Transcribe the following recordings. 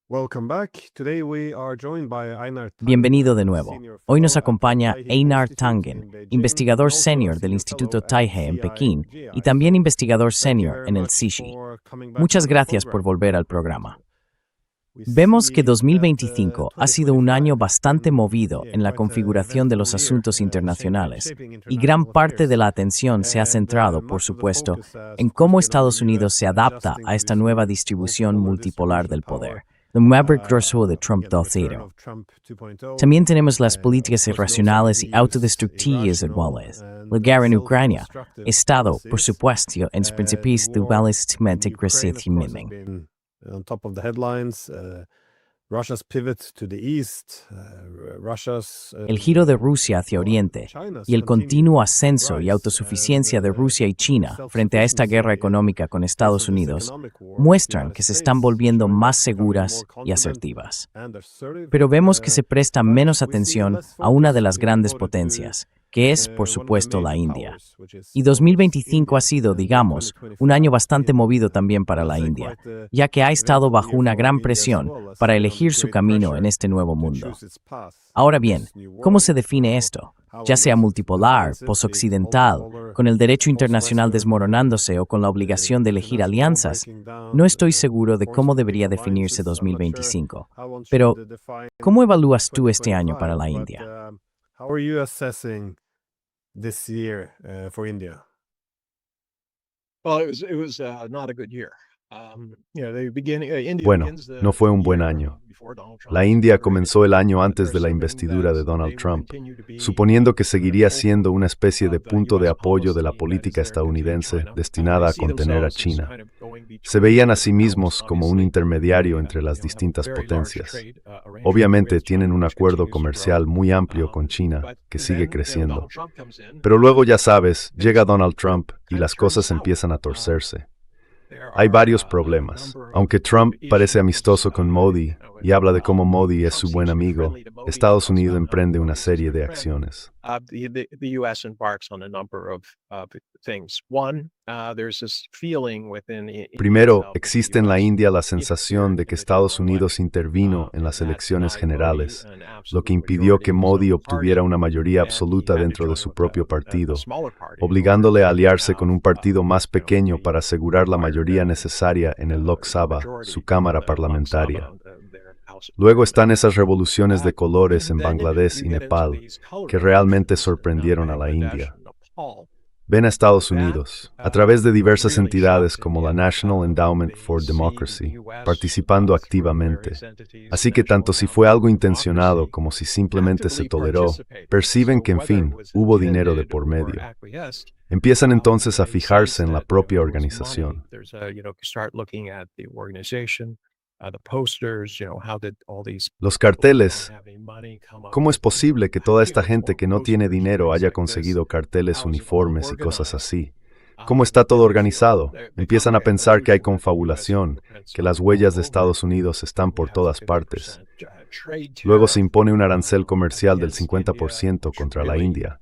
Welcome back. Today we are joined by Einar Tangen, Bienvenido de nuevo. Senior Hoy nos Fellow at acompaña Taipei Einar Institute Tangen, in Beijing, investigador and also a senior del Senior Instituto Fellow at Taipei en Pekín CIGI. y también So, investigador thank you senior very en el much CIGI. for coming back Muchas on the gracias por program. volver al programa. We Vemos see que that, 2025 ha sido un año 2025 bastante been, movido en la quite a configuración de los eventful year, asuntos internacionales, shaping y gran international parte de affairs. la atención se ha And centrado, por much of the supuesto, focus has, en of course, cómo been on the Estados Unidos US se adapta adjusting a to esta this nueva new distribución multipolar multipolar distribution del of power. poder. The Maverick Grosjean de Trump Again, the return 2.0. of Trump 2.0. También tenemos las Of políticas course, we also irracionales y use autodestructivas irrational actuales. and La guerra en Ucrania, self-destructive Estado, por policies. supuesto, en The principios de war balisticamente in Ukraine, of course, has crecimiento. been on top of the headlines. Russia's pivot to the east, Russia's El giro de Rusia hacia Oriente China's y el continued continuo ascenso y rise, autosuficiencia de Rusia y China frente a esta self-sufficiency guerra in económica con face Estados of this Unidos economic war with the muestran United que se están States, volviendo China más becoming more seguras y confident asertivas. and assertive. Pero vemos que se presta But menos we see atención less a una de focus las being grandes devoted to potencias, que es, por one of the supuesto, la major India. powers, which is, Y of course, 2025 ha India. sido, And digamos, 2025 un año bastante been, movido también para la let's say, India, quite ya que ha estado eventful bajo year una for gran India as presión well, as para been under elegir su great camino en pressure este nuevo to mundo. choose its path Ahora in bien, this new ¿cómo world. se define esto? How Ya will sea it multipolar, defines it, be it posoccidental, multipolar, con el derecho internacional post-Western, desmoronándose o con la obligación de elegir international law alianzas, breaking down, no estoy seguro de cómo forceful debería legal definirse alliances. I'm not sure 2025. how one should Pero, define ¿cómo evalúas tú este año para 2025, la but India? how are you assessing this year for India? Well, it was not a good year. Bueno, no fue un buen año. La India comenzó el año antes de la investidura de Donald Trump, suponiendo que seguiría siendo una especie de punto de apoyo de la política estadounidense destinada a contener a China. Se veían a sí mismos como un intermediario entre las distintas potencias. Obviamente tienen un acuerdo comercial muy amplio con China, que sigue creciendo. Pero luego, ya sabes, llega Donald Trump y las cosas empiezan a torcerse. Hay varios problemas. Aunque Trump parece amistoso con Modi y habla de cómo Modi es su buen amigo, Estados Unidos emprende una serie de acciones. The U.S. embarks on a number of things. One, there's this feeling within Primero, existe en la India la sensación de que Estados Unidos intervino en las elecciones generales, lo que impidió que Modi obtuviera una mayoría absoluta dentro de su propio partido, obligándole a aliarse con un partido más pequeño para asegurar la mayoría necesaria en el Lok Sabha, su cámara parlamentaria. Luego están esas revoluciones de colores en Bangladesh y Nepal, que realmente sorprendieron a la India. Ven a Estados Unidos, a través de diversas entidades como la National Endowment for Democracy, participando activamente. Así que tanto si fue algo intencionado como si simplemente se toleró, perciben que, en fin, hubo dinero de por medio. Empiezan entonces a fijarse en la propia organización. Los carteles. ¿Cómo es posible que toda esta gente que no tiene dinero haya conseguido carteles, uniformes y cosas así? ¿Cómo está todo organizado? Empiezan a pensar que hay confabulación, que las huellas de Estados Unidos están por todas partes. Luego se impone un arancel comercial del 50% contra la India,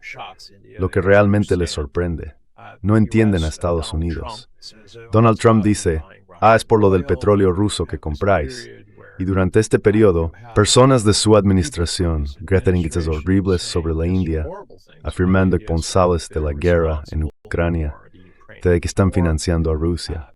lo que realmente les sorprende. No entienden a Estados Unidos. Donald Trump dice, es por lo del petróleo ruso que compráis. Y durante este periodo, personas de su administración gritaron indices horribles sobre la India, afirmando responsables de la guerra en Ucrania, de que están financiando a Rusia.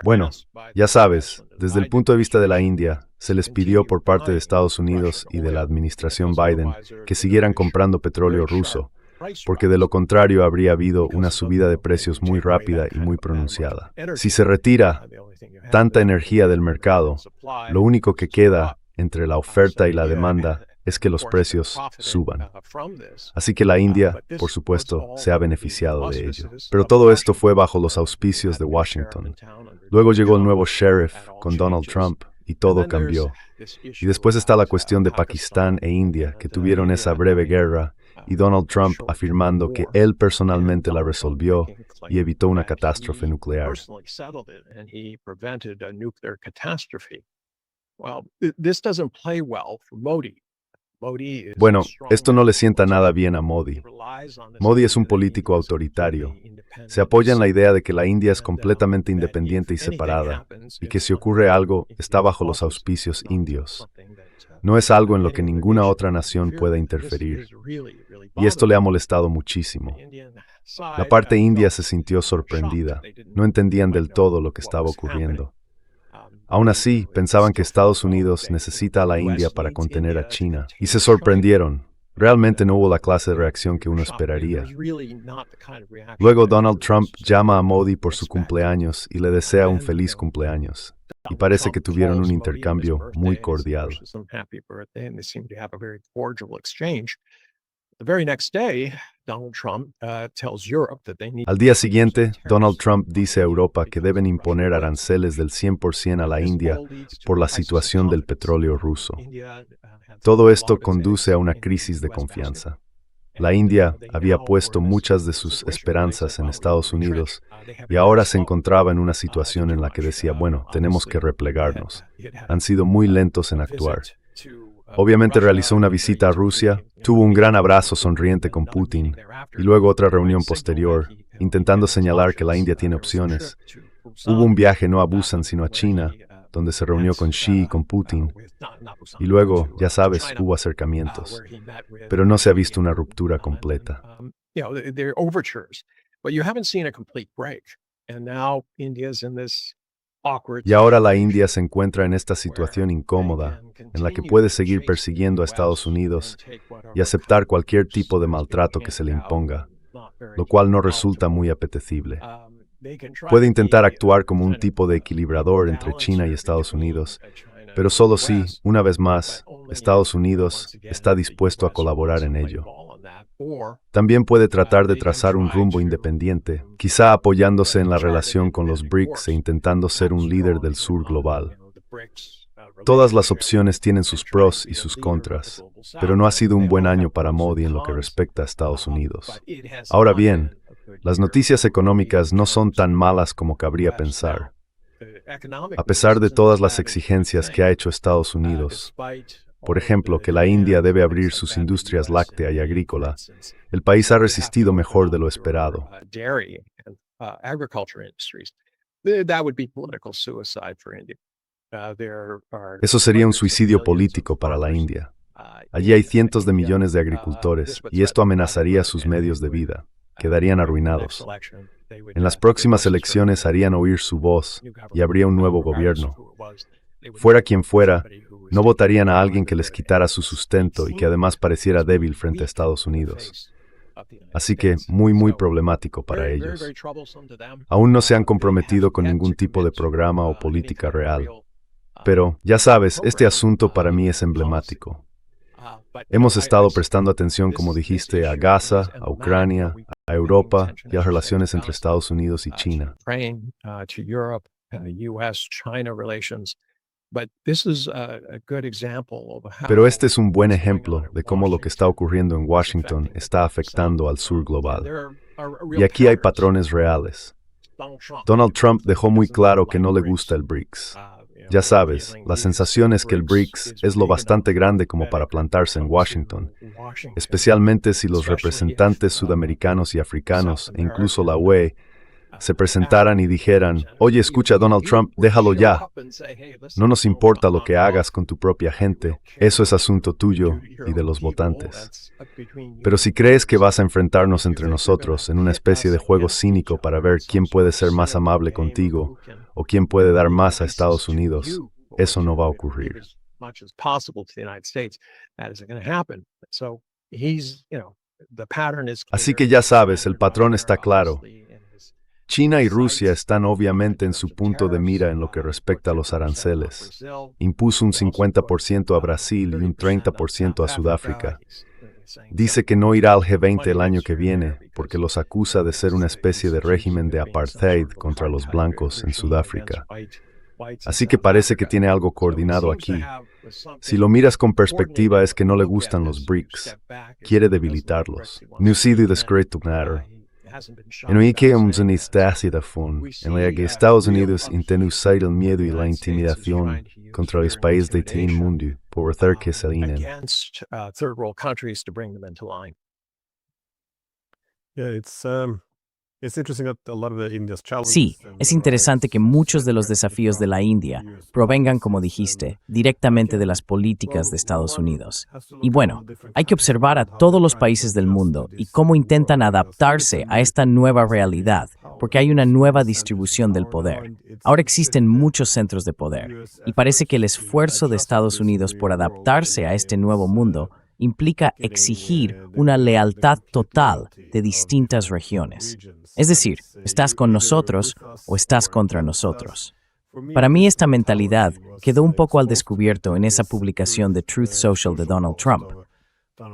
Bueno, ya sabes, desde el punto de vista de la India, se les pidió por parte de Estados Unidos y de la administración Biden que siguieran comprando petróleo ruso, porque de lo contrario habría habido una subida de precios muy rápida y muy pronunciada. Si se retira tanta energía del mercado, lo único que queda entre la oferta y la demanda es que los precios suban. Así que la India, por supuesto, se ha beneficiado de ello. Pero todo esto fue bajo los auspicios de Washington. Luego llegó el nuevo sheriff con Donald Trump y todo cambió. Y después está la cuestión de Pakistán e India, que tuvieron esa breve guerra, y Donald Trump afirmando que él personalmente la resolvió y evitó una catástrofe nuclear. Well, this doesn't play well for Modi. Bueno, esto no le sienta nada bien a Modi. Modi es un político autoritario. Se apoya en la idea de que la India es completamente independiente y separada, y que si ocurre algo, está bajo los auspicios indios. No es algo en lo que ninguna otra nación pueda interferir. Y esto le ha molestado muchísimo. La parte india se sintió sorprendida. No entendían del todo lo que estaba ocurriendo. Aún así, pensaban que Estados Unidos necesita a la India para contener a China. Y se sorprendieron. Realmente no hubo la clase de reacción que uno esperaría. Luego Donald Trump llama a Modi por su cumpleaños y le desea un feliz cumpleaños. Y parece que tuvieron un intercambio muy cordial. Al día siguiente, Donald Trump dice a Europa que deben imponer aranceles del 100% a la India por la situación del petróleo ruso. Todo esto conduce a una crisis de confianza. La India había puesto muchas de sus esperanzas en Estados Unidos y ahora se encontraba en una situación en la que decía, bueno, tenemos que replegarnos. Han sido muy lentos en actuar. Obviamente realizó una visita a Rusia, tuvo un gran abrazo sonriente con Putin y luego otra reunión posterior, intentando señalar que la India tiene opciones. Hubo un viaje no a Busan sino a China, donde se reunió con Xi y con Putin. Y luego, ya sabes, hubo acercamientos. Pero no se ha visto una ruptura completa. Y ahora la India se encuentra en esta situación incómoda, en la que puede seguir persiguiendo a Estados Unidos y aceptar cualquier tipo de maltrato que se le imponga, lo cual no resulta muy apetecible. Puede intentar actuar como un tipo de equilibrador entre China y Estados Unidos, pero solo si, una vez más, Estados Unidos está dispuesto a colaborar en ello. También puede tratar de trazar un rumbo independiente, quizá apoyándose en la relación con los BRICS e intentando ser un líder del sur global. Todas las opciones tienen sus pros y sus contras, pero no ha sido un buen año para Modi en lo que respecta a Estados Unidos. Ahora bien, las noticias económicas no son tan malas como cabría pensar. A pesar de todas las exigencias que ha hecho Estados Unidos, por ejemplo, que la India debe abrir sus industrias láctea y agrícola, el país ha resistido mejor de lo esperado. Eso sería un suicidio político para la India. Allí hay cientos de millones de agricultores y esto amenazaría sus medios de vida. Quedarían arruinados. En las próximas elecciones harían oír su voz y habría un nuevo gobierno. Fuera quien fuera, no votarían a alguien que les quitara su sustento y que además pareciera débil frente a Estados Unidos. Así que muy problemático para ellos. Aún no se han comprometido con ningún tipo de programa o política real. Pero, ya sabes, este asunto para mí es emblemático. Hemos estado prestando atención, como dijiste, a Gaza, a Ucrania, a Europa y a las relaciones entre Estados Unidos y China. Pero este es un buen ejemplo de cómo lo que está ocurriendo en Washington está afectando al sur global. Y aquí hay patrones reales. Donald Trump dejó muy claro que no le gusta el BRICS. Ya sabes, la sensación es que el BRICS es lo bastante grande como para plantarse en Washington, especialmente si los representantes sudamericanos y africanos, e incluso la UE, se presentaran y dijeran, oye, escucha, Donald Trump, déjalo ya. No nos importa lo que hagas con tu propia gente, eso es asunto tuyo y de los votantes. Pero si crees que vas a enfrentarnos entre nosotros en una especie de juego cínico para ver quién puede ser más amable contigo o quién puede dar más a Estados Unidos, eso no va a ocurrir. Así que ya sabes, el patrón está claro. China y Rusia están obviamente en su punto de mira en lo que respecta a los aranceles. Impuso un 50% a Brasil y un 30% a Sudáfrica. Dice que no irá al G20 el año que viene porque los acusa de ser una especie de régimen de apartheid contra los blancos en Sudáfrica. Así que parece que tiene algo coordinado aquí. Si lo miras con perspectiva es que no le gustan los BRICS. Quiere debilitarlos. En el que hemos en la que Estados Unidos intenta usar el miedo y la intimidación contra los países de todo el mundo por hacer que se alineen. against third world countries to bring them into line. Yeah, it's interesting that a lot of the India's challenges Sí, and es the interesante que rise muchos de los benefit desafíos de la from India US provengan, como policies dijiste, and directamente de las again, políticas de Estados one Unidos. has to Y look bueno, at different hay que countries observar a and how todos they're los trying to países del adjust mundo to y this cómo new intentan world. adaptarse a esta nueva realidad, porque hay una nueva distribución del poder. Ahora existen muchos centros de poder, y parece que el esfuerzo de Estados Unidos por adaptarse a este nuevo mundo implica exigir una lealtad total de distintas regiones. Es decir, estás con nosotros o estás contra nosotros. Para mí esta mentalidad quedó un poco al descubierto en esa publicación de Truth Social de Donald Trump.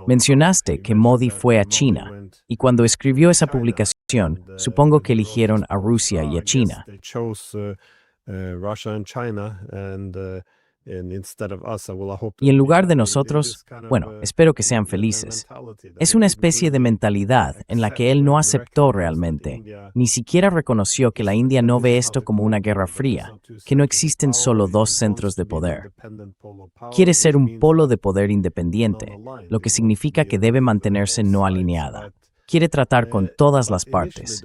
Mencionaste que Modi fue a China, y cuando escribió esa publicación, supongo que eligieron a Rusia y a China. Y en lugar de nosotros, bueno, espero que sean felices. Es una especie de mentalidad en la que él no aceptó realmente, ni siquiera reconoció que la India no ve esto como una guerra fría, que no existen solo dos centros de poder. Quiere ser un polo de poder independiente, lo que significa que debe mantenerse no alineada. Quiere tratar con todas las partes.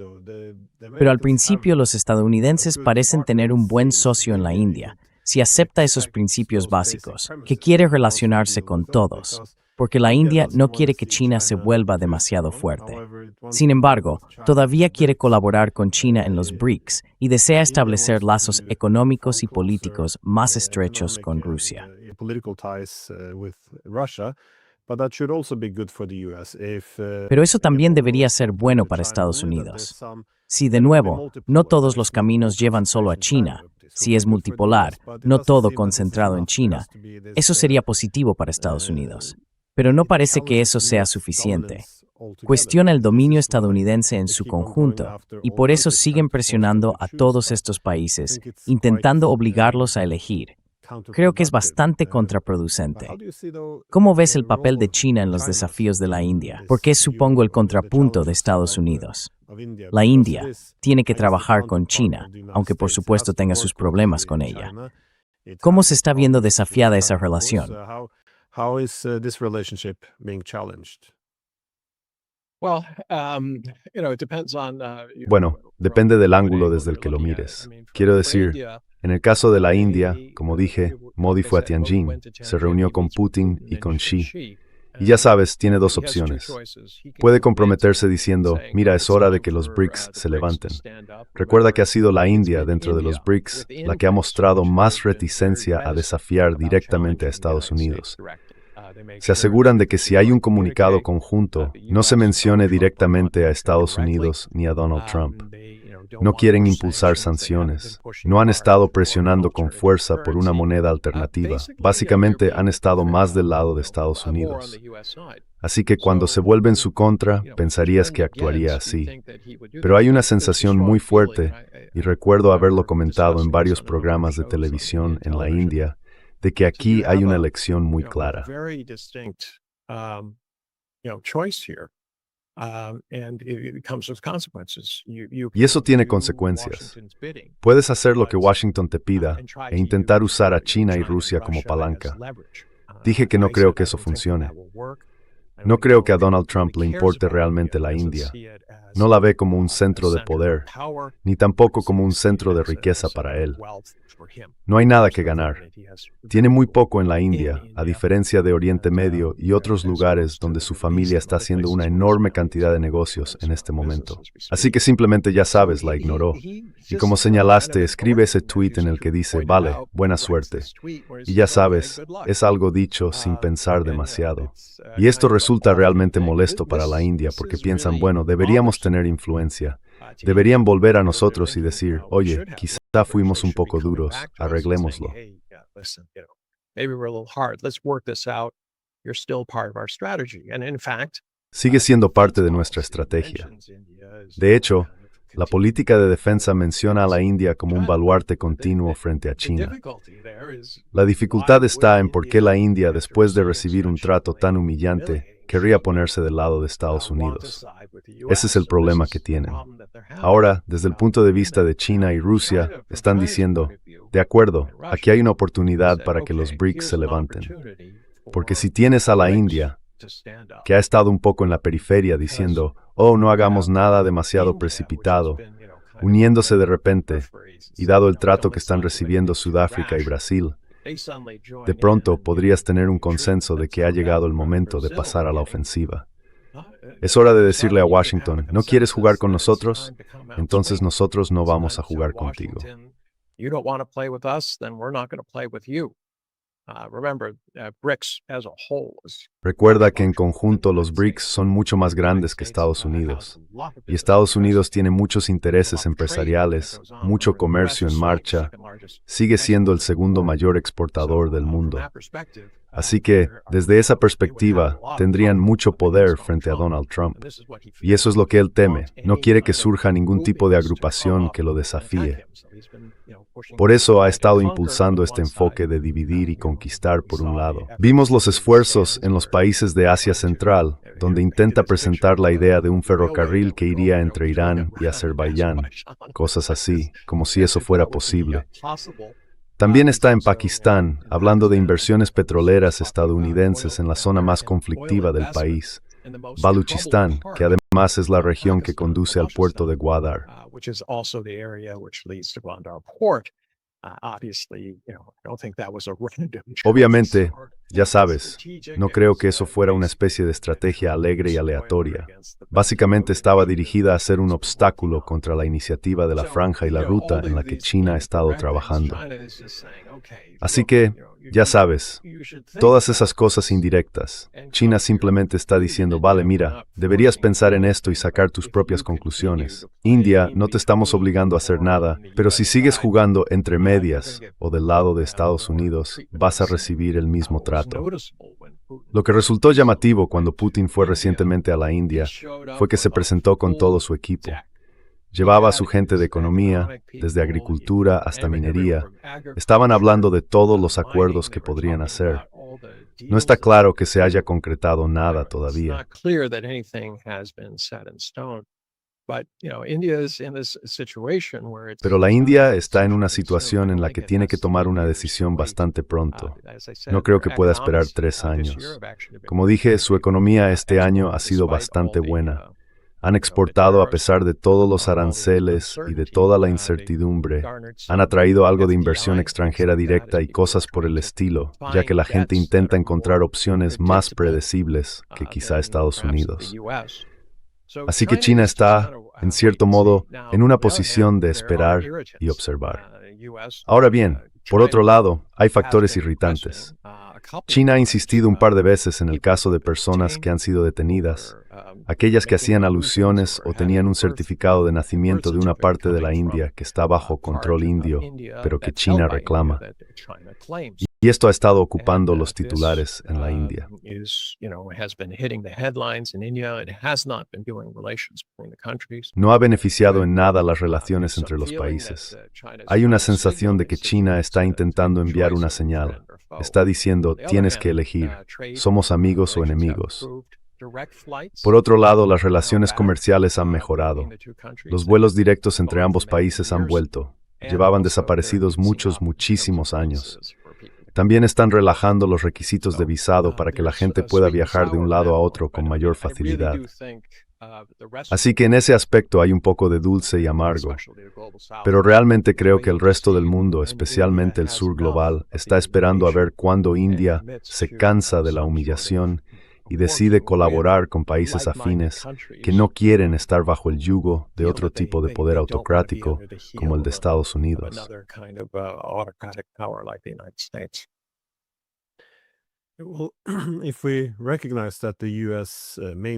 Pero al principio los estadounidenses parecen tener un buen socio en la India, si acepta esos principios básicos, que quiere relacionarse con todos, porque la India no quiere que China se vuelva demasiado fuerte. Sin embargo, todavía quiere colaborar con China en los BRICS y desea establecer lazos económicos y políticos más estrechos con Rusia. Pero eso también debería ser bueno para Estados Unidos. Si, de nuevo, no todos los caminos llevan solo a China, si es multipolar, no todo concentrado en China, eso sería positivo para Estados Unidos. Pero no parece que eso sea suficiente. Cuestiona el dominio estadounidense en su conjunto y por eso siguen presionando a todos estos países, intentando obligarlos a elegir. Creo que es bastante contraproducente. ¿Cómo ves el papel de China en los desafíos de la India? Porque es, supongo, el contrapunto de Estados Unidos. La India tiene que trabajar con China, aunque por supuesto tenga sus problemas con ella. ¿Cómo se está viendo desafiada esa relación? Bueno, depende del ángulo desde el que lo mires. Quiero decir, en el caso de la India, como dije, Modi fue a Tianjin, se reunió con Putin y con Xi. Y ya sabes, tiene dos opciones. Puede comprometerse diciendo, mira, es hora de que los BRICS se levanten. Recuerda que ha sido la India dentro de los BRICS la que ha mostrado más reticencia a desafiar directamente a Estados Unidos. Se aseguran de que si hay un comunicado conjunto, no se mencione directamente a Estados Unidos ni a Donald Trump. No quieren impulsar sanciones. No han estado presionando con fuerza por una moneda alternativa. Básicamente han estado más del lado de Estados Unidos. Así que cuando se vuelve en su contra, pensarías que actuaría así. Pero hay una sensación muy fuerte, y recuerdo haberlo comentado en varios programas de televisión en la India, de que aquí hay una elección muy clara. Y eso tiene consecuencias. Puedes hacer lo que Washington te pida e intentar usar a China y Rusia como palanca. Dije que no creo que eso funcione. No creo que a Donald Trump le importe realmente la India. No la ve como un centro de poder, ni tampoco como un centro de riqueza para él. No hay nada que ganar. Tiene muy poco en la India, a diferencia de Oriente Medio y otros lugares donde su familia está haciendo una enorme cantidad de negocios en este momento. Así que simplemente, ya sabes, la ignoró. Y como señalaste, escribe ese tweet en el que dice, vale, buena suerte. Y ya sabes, es algo dicho sin pensar demasiado. Y esto resulta realmente molesto para la India porque piensan, bueno, deberíamos tener influencia. Deberían volver a nosotros y decir, oye, quizá fuimos un poco duros, arreglémoslo. Sigue siendo parte de nuestra estrategia. De hecho, la política de defensa menciona a la India como un baluarte continuo frente a China. La dificultad está en por qué la India, después de recibir un trato tan humillante, querría ponerse del lado de Estados Unidos. Ese es el problema que tienen. Ahora, desde el punto de vista de China y Rusia, están diciendo, de acuerdo, aquí hay una oportunidad para que los BRICS se levanten. Porque si tienes a la India, que ha estado un poco en la periferia diciendo, oh, no hagamos nada demasiado precipitado, uniéndose de repente, y dado el trato que están recibiendo Sudáfrica y Brasil, de pronto podrías tener un consenso de que ha llegado el momento de pasar a la ofensiva. Es hora de decirle a Washington, ¿no quieres jugar con nosotros? Entonces nosotros no vamos a jugar contigo. Recuerda que en conjunto los BRICS son mucho más grandes que Estados Unidos. Y Estados Unidos tiene muchos intereses empresariales, mucho comercio en marcha, sigue siendo el segundo mayor exportador del mundo. Así que, desde esa perspectiva, tendrían mucho poder frente a Donald Trump. Y eso es lo que él teme. No quiere que surja ningún tipo de agrupación que lo desafíe. Por eso ha estado impulsando este enfoque de dividir y conquistar por un lado. Vimos los esfuerzos en los países de Asia Central, donde intenta presentar la idea de un ferrocarril que iría entre Irán y Azerbaiyán, cosas así, como si eso fuera posible. También está en Pakistán, hablando de inversiones petroleras estadounidenses en la zona más conflictiva del país, Baluchistán, que además es la región que conduce al puerto de Gwadar. Obviamente, ya sabes, no creo que eso fuera una especie de estrategia alegre y aleatoria. Básicamente estaba dirigida a ser un obstáculo contra la iniciativa de la franja y la ruta en la que China ha estado trabajando. Así que, ya sabes, todas esas cosas indirectas. China simplemente está diciendo, vale, mira, deberías pensar en esto y sacar tus propias conclusiones. India, no te estamos obligando a hacer nada, pero si sigues jugando entre medias o del lado de Estados Unidos, vas a recibir el mismo trato. Lo que resultó llamativo cuando Putin fue recientemente a la India fue que se presentó con todo su equipo. Llevaba a su gente de economía, desde agricultura hasta minería. Estaban hablando de todos los acuerdos que podrían hacer. No está claro que se haya concretado nada todavía. Pero la India está en una situación en la que tiene que tomar una decisión bastante pronto. No creo que pueda esperar 3 años. Como dije, su economía este año ha sido bastante buena. Han exportado a pesar de todos los aranceles y de toda la incertidumbre. Han atraído algo de inversión extranjera directa y cosas por el estilo, ya que la gente intenta encontrar opciones más predecibles que quizá Estados Unidos. Así que China está, en cierto modo, en una posición de esperar y observar. Ahora bien, por otro lado, hay factores irritantes. China ha insistido un par de veces en el caso de personas que han sido detenidas, aquellas que hacían alusiones o tenían un certificado de nacimiento de una parte de la India que está bajo control indio, pero que China reclama. Y esto ha estado ocupando los titulares en la India. No ha beneficiado en nada las relaciones entre los países. Hay una sensación de que China está intentando enviar una señal. Está diciendo, tienes que elegir, somos amigos o enemigos. Por otro lado, las relaciones comerciales han mejorado. Los vuelos directos entre ambos países han vuelto. Llevaban desaparecidos muchísimos años. También están relajando los requisitos de visado para que la gente pueda viajar de un lado a otro con mayor facilidad. Así que en ese aspecto hay un poco de dulce y amargo. Pero realmente creo que el resto del mundo, especialmente el sur global, está esperando a ver cuándo India se cansa de la humillación y decide colaborar con países afines que no quieren estar bajo el yugo de otro tipo de poder autocrático como el de Estados Unidos.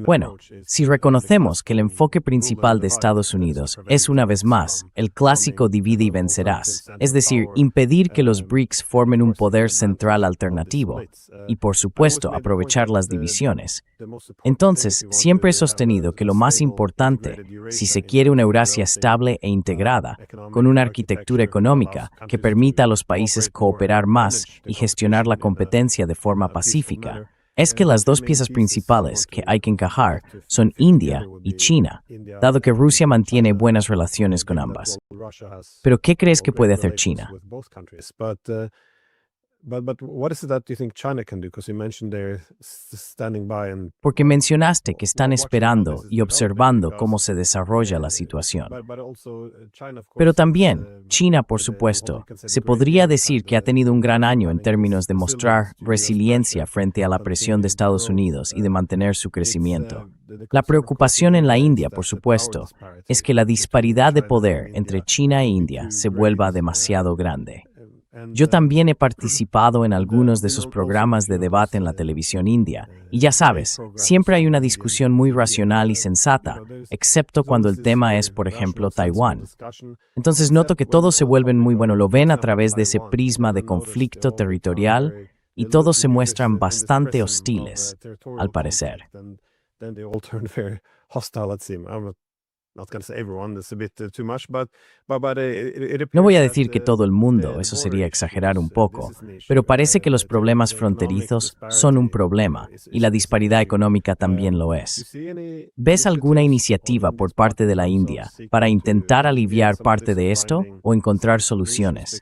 Bueno, si reconocemos que el enfoque principal de Estados Unidos es, una vez más, el clásico divide y vencerás, es decir, impedir que los BRICS formen un poder central alternativo y, por supuesto, aprovechar las divisiones, entonces siempre he sostenido que lo más importante, si se quiere una Eurasia estable e integrada, con una arquitectura económica que permita a los países cooperar más y gestionar la competencia de forma pacífica, es que las dos piezas principales que hay que encajar son India y China, dado que Rusia mantiene buenas relaciones con ambas. Pero ¿qué crees que puede hacer China? But what is it that you think China can do? Because you mentioned they're standing by and Porque mencionaste que están esperando y observando cómo se desarrolla la situación. Pero también, China, por supuesto, se podría decir que ha tenido un gran año en términos de mostrar resiliencia frente a la presión de Estados Unidos y de mantener su crecimiento. La preocupación en la India, por supuesto, es que la disparidad de poder entre China e India se vuelva demasiado grande. Yo también he participado en algunos de sus programas de debate en la televisión india, y ya sabes, siempre hay una discusión muy racional y sensata, excepto cuando el tema es, por ejemplo, Taiwán. Entonces noto que todos se vuelven lo ven a través de ese prisma de conflicto territorial, y todos se muestran bastante hostiles, al parecer. No voy a decir que todo el mundo, eso sería exagerar un poco, pero parece que los problemas fronterizos son un problema y la disparidad económica también lo es. ¿Ves alguna iniciativa por parte de la India para intentar aliviar parte de esto o encontrar soluciones?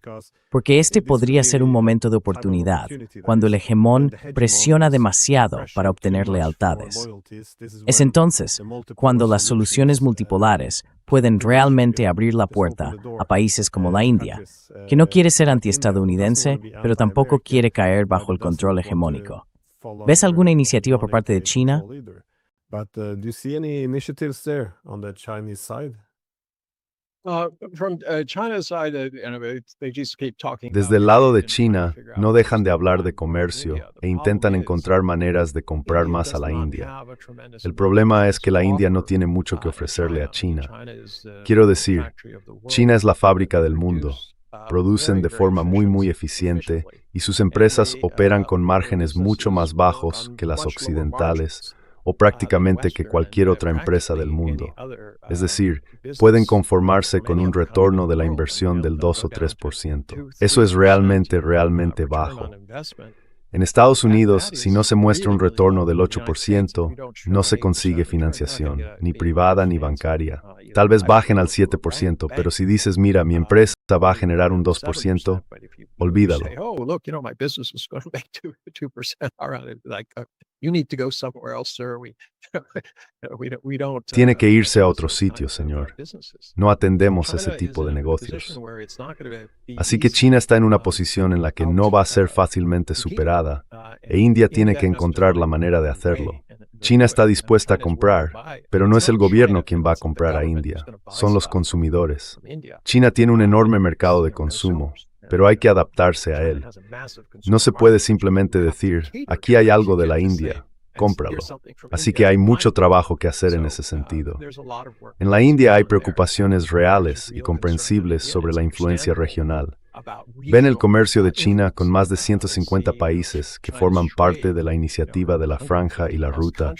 Porque este podría ser un momento de oportunidad, cuando el hegemón presiona demasiado para obtener lealtades. Es entonces cuando las soluciones multipolares pueden realmente abrir la puerta a países como la India, que no quiere ser antiestadounidense, pero tampoco quiere caer bajo el control hegemónico. ¿Ves alguna iniciativa por parte de China? Desde el lado de China, no dejan de hablar de comercio e intentan encontrar maneras de comprar más a la India. El problema es que la India no tiene mucho que ofrecerle a China. Quiero decir, China es la fábrica del mundo. Producen de forma muy eficiente y sus empresas operan con márgenes mucho más bajos que las occidentales, o prácticamente que cualquier otra empresa del mundo. Es decir, pueden conformarse con un retorno de la inversión del 2 o 3%. Eso es realmente bajo. En Estados Unidos, si no se muestra un retorno del 8%, no se consigue financiación, ni privada ni bancaria. Tal vez bajen al 7%, pero si dices, mira, mi empresa va a generar un 2%, olvídalo. Tiene que irse a otro sitio, señor. No atendemos ese tipo de negocios. Así que China está en una posición en la que no va a ser fácilmente superada, e India tiene que encontrar la manera de hacerlo. China está dispuesta a comprar, pero no es el gobierno quien va a comprar a India, son los consumidores. China tiene un enorme mercado de consumo, pero hay que adaptarse a él. No se puede simplemente decir, aquí hay algo de la India, cómpralo. Así que hay mucho trabajo que hacer en ese sentido. En la India hay preocupaciones reales y comprensibles sobre la influencia regional. Ven el comercio de China con más de 150 países que forman parte de la iniciativa de la Franja y la Ruta,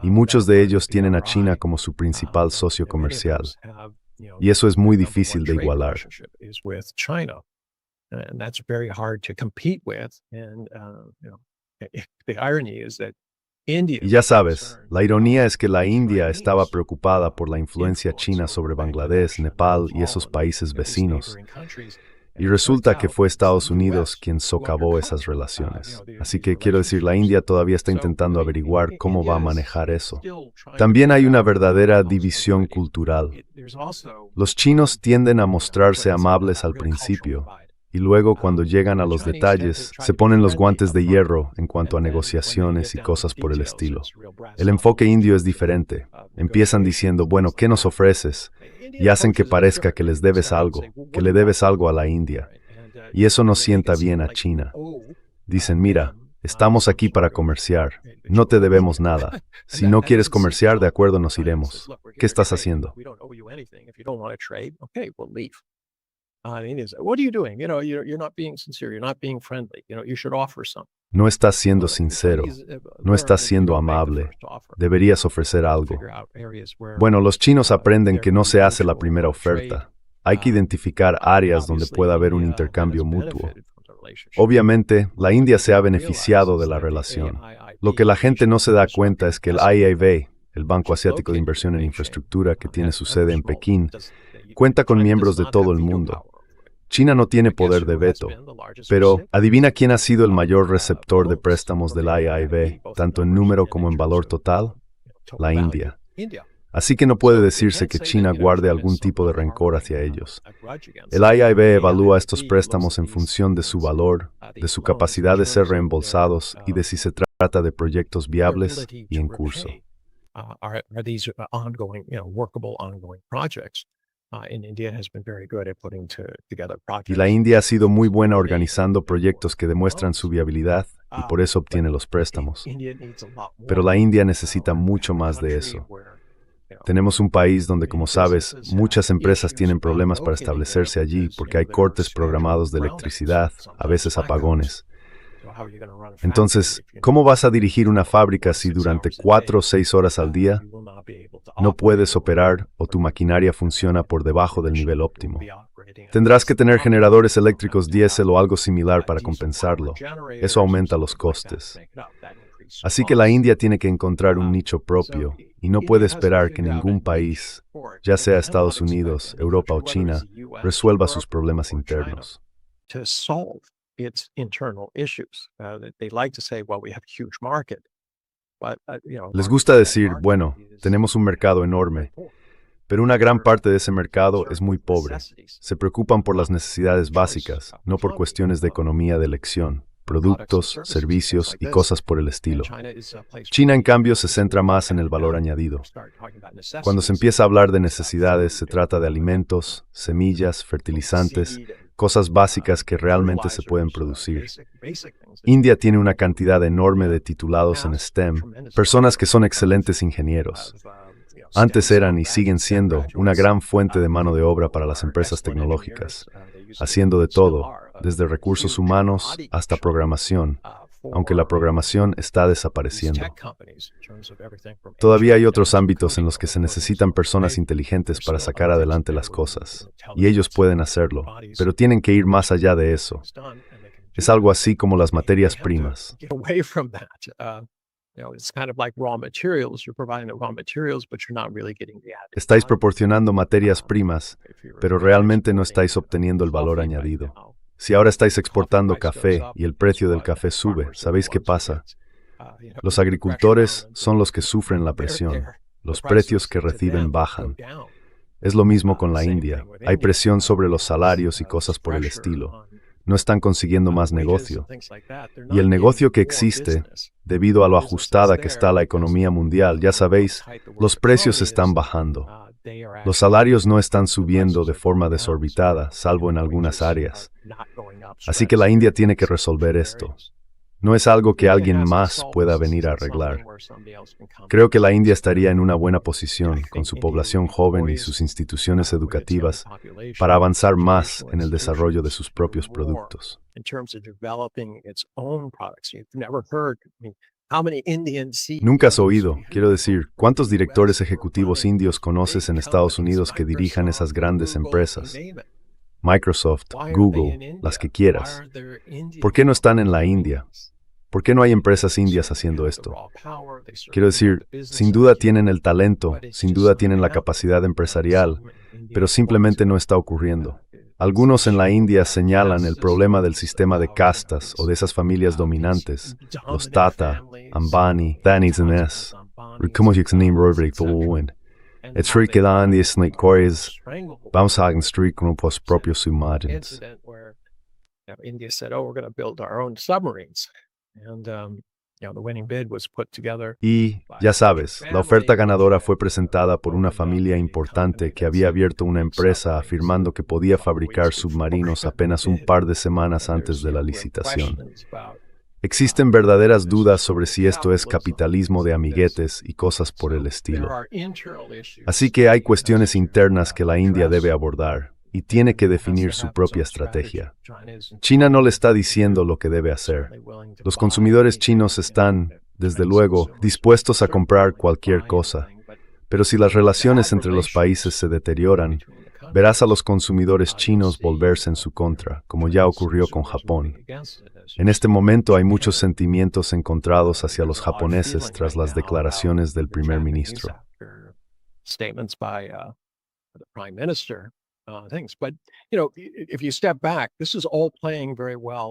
y muchos de ellos tienen a China como su principal socio comercial. Y eso es muy difícil de igualar. Y ya sabes, la ironía es que la India estaba preocupada por la influencia china sobre Bangladesh, Nepal y esos países vecinos. Y resulta que fue Estados Unidos quien socavó esas relaciones. Así que quiero decir, la India todavía está intentando averiguar cómo va a manejar eso. También hay una verdadera división cultural. Los chinos tienden a mostrarse amables al principio, y luego cuando llegan a los detalles, se ponen los guantes de hierro en cuanto a negociaciones y cosas por el estilo. El enfoque indio es diferente. Empiezan diciendo, bueno, ¿qué nos ofreces? Y hacen que parezca que les debes algo, que le debes algo a la India. Y eso no sienta bien a China. Dicen, mira, estamos aquí para comerciar, no te debemos nada. Si no quieres comerciar, de acuerdo, nos iremos. ¿Qué estás haciendo? No estás siendo sincero, no estás siendo amable, deberías ofrecer algo. Bueno, los chinos aprenden que no se hace la primera oferta. Hay que identificar áreas donde pueda haber un intercambio mutuo. Obviamente, la India se ha beneficiado de la relación. Lo que la gente no se da cuenta es que el IAB, el Banco Asiático de Inversión en Infraestructura, que tiene su sede en Pekín, cuenta con miembros de todo el mundo. China no tiene poder de veto, pero adivina quién ha sido el mayor receptor de préstamos del IAB, tanto en número como en valor total: la India. Así que no puede decirse que China guarde algún tipo de rencor hacia ellos. El IAB evalúa estos préstamos en función de su valor, de su capacidad de ser reembolsados y de si se trata de proyectos viables y en curso. Y la India ha sido muy buena organizando proyectos que demuestran su viabilidad y por eso obtiene los préstamos. Pero la India necesita mucho más de eso. Tenemos un país donde, como sabes, muchas empresas tienen problemas para establecerse allí porque hay cortes programados de electricidad, a veces apagones. Entonces, ¿cómo vas a dirigir una fábrica si durante 4 o 6 horas al día no puedes operar o tu maquinaria funciona por debajo del nivel óptimo? Tendrás que tener generadores eléctricos diésel o algo similar para compensarlo. Eso aumenta los costes. Así que la India tiene que encontrar un nicho propio y no puede esperar que ningún país, ya sea Estados Unidos, Europa o China, resuelva sus problemas internos. Les gusta decir, bueno, tenemos un mercado enorme, pero una gran parte de ese mercado es muy pobre. Se preocupan por las necesidades básicas, no por cuestiones de economía de elección, productos, servicios y cosas por el estilo. China, en cambio, se centra más en el valor añadido. Cuando se empieza a hablar de necesidades, se trata de alimentos, semillas, fertilizantes, cosas básicas que realmente se pueden producir. India tiene una cantidad enorme de titulados en STEM, personas que son excelentes ingenieros. Antes eran y siguen siendo una gran fuente de mano de obra para las empresas tecnológicas, haciendo de todo, desde recursos humanos hasta programación, aunque la programación está desapareciendo. Todavía hay otros ámbitos en los que se necesitan personas inteligentes para sacar adelante las cosas, y ellos pueden hacerlo, pero tienen que ir más allá de eso. Es algo así como las materias primas. Estáis proporcionando materias primas, pero realmente no estáis obteniendo el valor añadido. Si ahora estáis exportando café y el precio del café sube, ¿sabéis qué pasa? Los agricultores son los que sufren la presión. Los precios que reciben bajan. Es lo mismo con la India. Hay presión sobre los salarios y cosas por el estilo. No están consiguiendo más negocio. Y el negocio que existe, debido a lo ajustada que está la economía mundial, ya sabéis, los precios están bajando. Los salarios no están subiendo de forma desorbitada, salvo en algunas áreas. Así que la India tiene que resolver esto. No es algo que alguien más pueda venir a arreglar. Creo que la India estaría en una buena posición, con su población joven y sus instituciones educativas, para avanzar más en el desarrollo de sus propios productos. Nunca has oído, quiero decir, ¿cuántos directores ejecutivos indios conoces en Estados Unidos que dirijan esas grandes empresas? Microsoft, Google, las que quieras. ¿Por qué no están en la India? ¿Por qué no hay empresas indias haciendo esto? Quiero decir, sin duda tienen el talento, sin duda tienen la capacidad empresarial, pero simplemente no está ocurriendo. Algunos en la India señalan el problema del sistema de castas o de esas familias dominantes, los Tata, Ambani, Danis and S. Street que dan de Snake Corys, vamos a construir con los propios imágenes. India said, "Oh, we're going to build our own submarines," and the winning bid was put together. Y, ya sabes, la oferta ganadora fue presentada por una familia importante que había abierto una empresa afirmando que podía fabricar submarinos apenas un par de semanas antes de la licitación. Existen verdaderas dudas sobre si esto es capitalismo de amiguetes y cosas por el estilo. Así que hay cuestiones internas que la India debe abordar y tiene que definir su propia estrategia. China no le está diciendo lo que debe hacer. Los consumidores chinos están, desde luego, dispuestos a comprar cualquier cosa. Pero si las relaciones entre los países se deterioran, verás a los consumidores chinos volverse en su contra, como ya ocurrió con Japón. En este momento hay muchos sentimientos encontrados hacia los japoneses tras las declaraciones del primer ministro.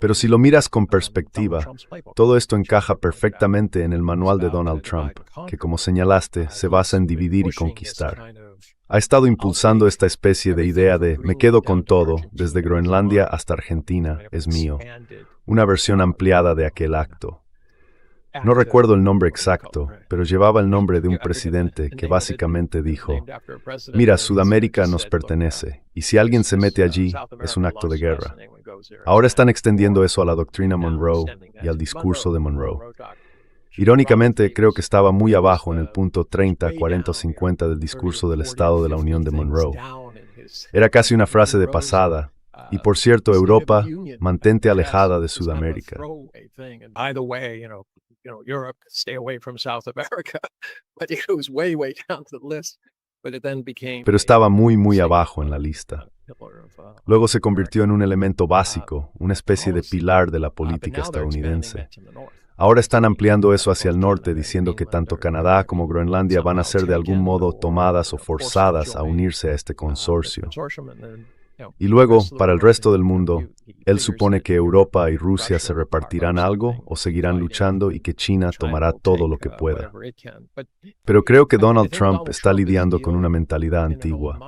Pero si lo miras con perspectiva, todo esto encaja perfectamente en el manual de Donald Trump, que como señalaste, se basa en dividir y conquistar. Ha estado impulsando esta especie de idea de me quedo con todo, desde Groenlandia hasta Argentina, es mío. Una versión ampliada de aquel acto. No recuerdo el nombre exacto, pero llevaba el nombre de un presidente que básicamente dijo, mira, Sudamérica nos pertenece, y si alguien se mete allí, es un acto de guerra. Ahora están extendiendo eso a la doctrina Monroe y al discurso de Monroe. Irónicamente, creo que estaba muy abajo en el punto 30, 40 o 50 del discurso del Estado de la Unión de Monroe. Era casi una frase de pasada. Y por cierto, Europa, mantente alejada de Sudamérica. Pero estaba muy abajo en la lista. Luego se convirtió en un elemento básico, una especie de pilar de la política estadounidense. Ahora están ampliando eso hacia el norte, diciendo que tanto Canadá como Groenlandia van a ser de algún modo tomadas o forzadas a unirse a este consorcio. Y luego, para el resto del mundo, él supone que Europa y Rusia se repartirán algo o seguirán luchando y que China tomará todo lo que pueda. Pero creo que Donald Trump está lidiando con una mentalidad antigua.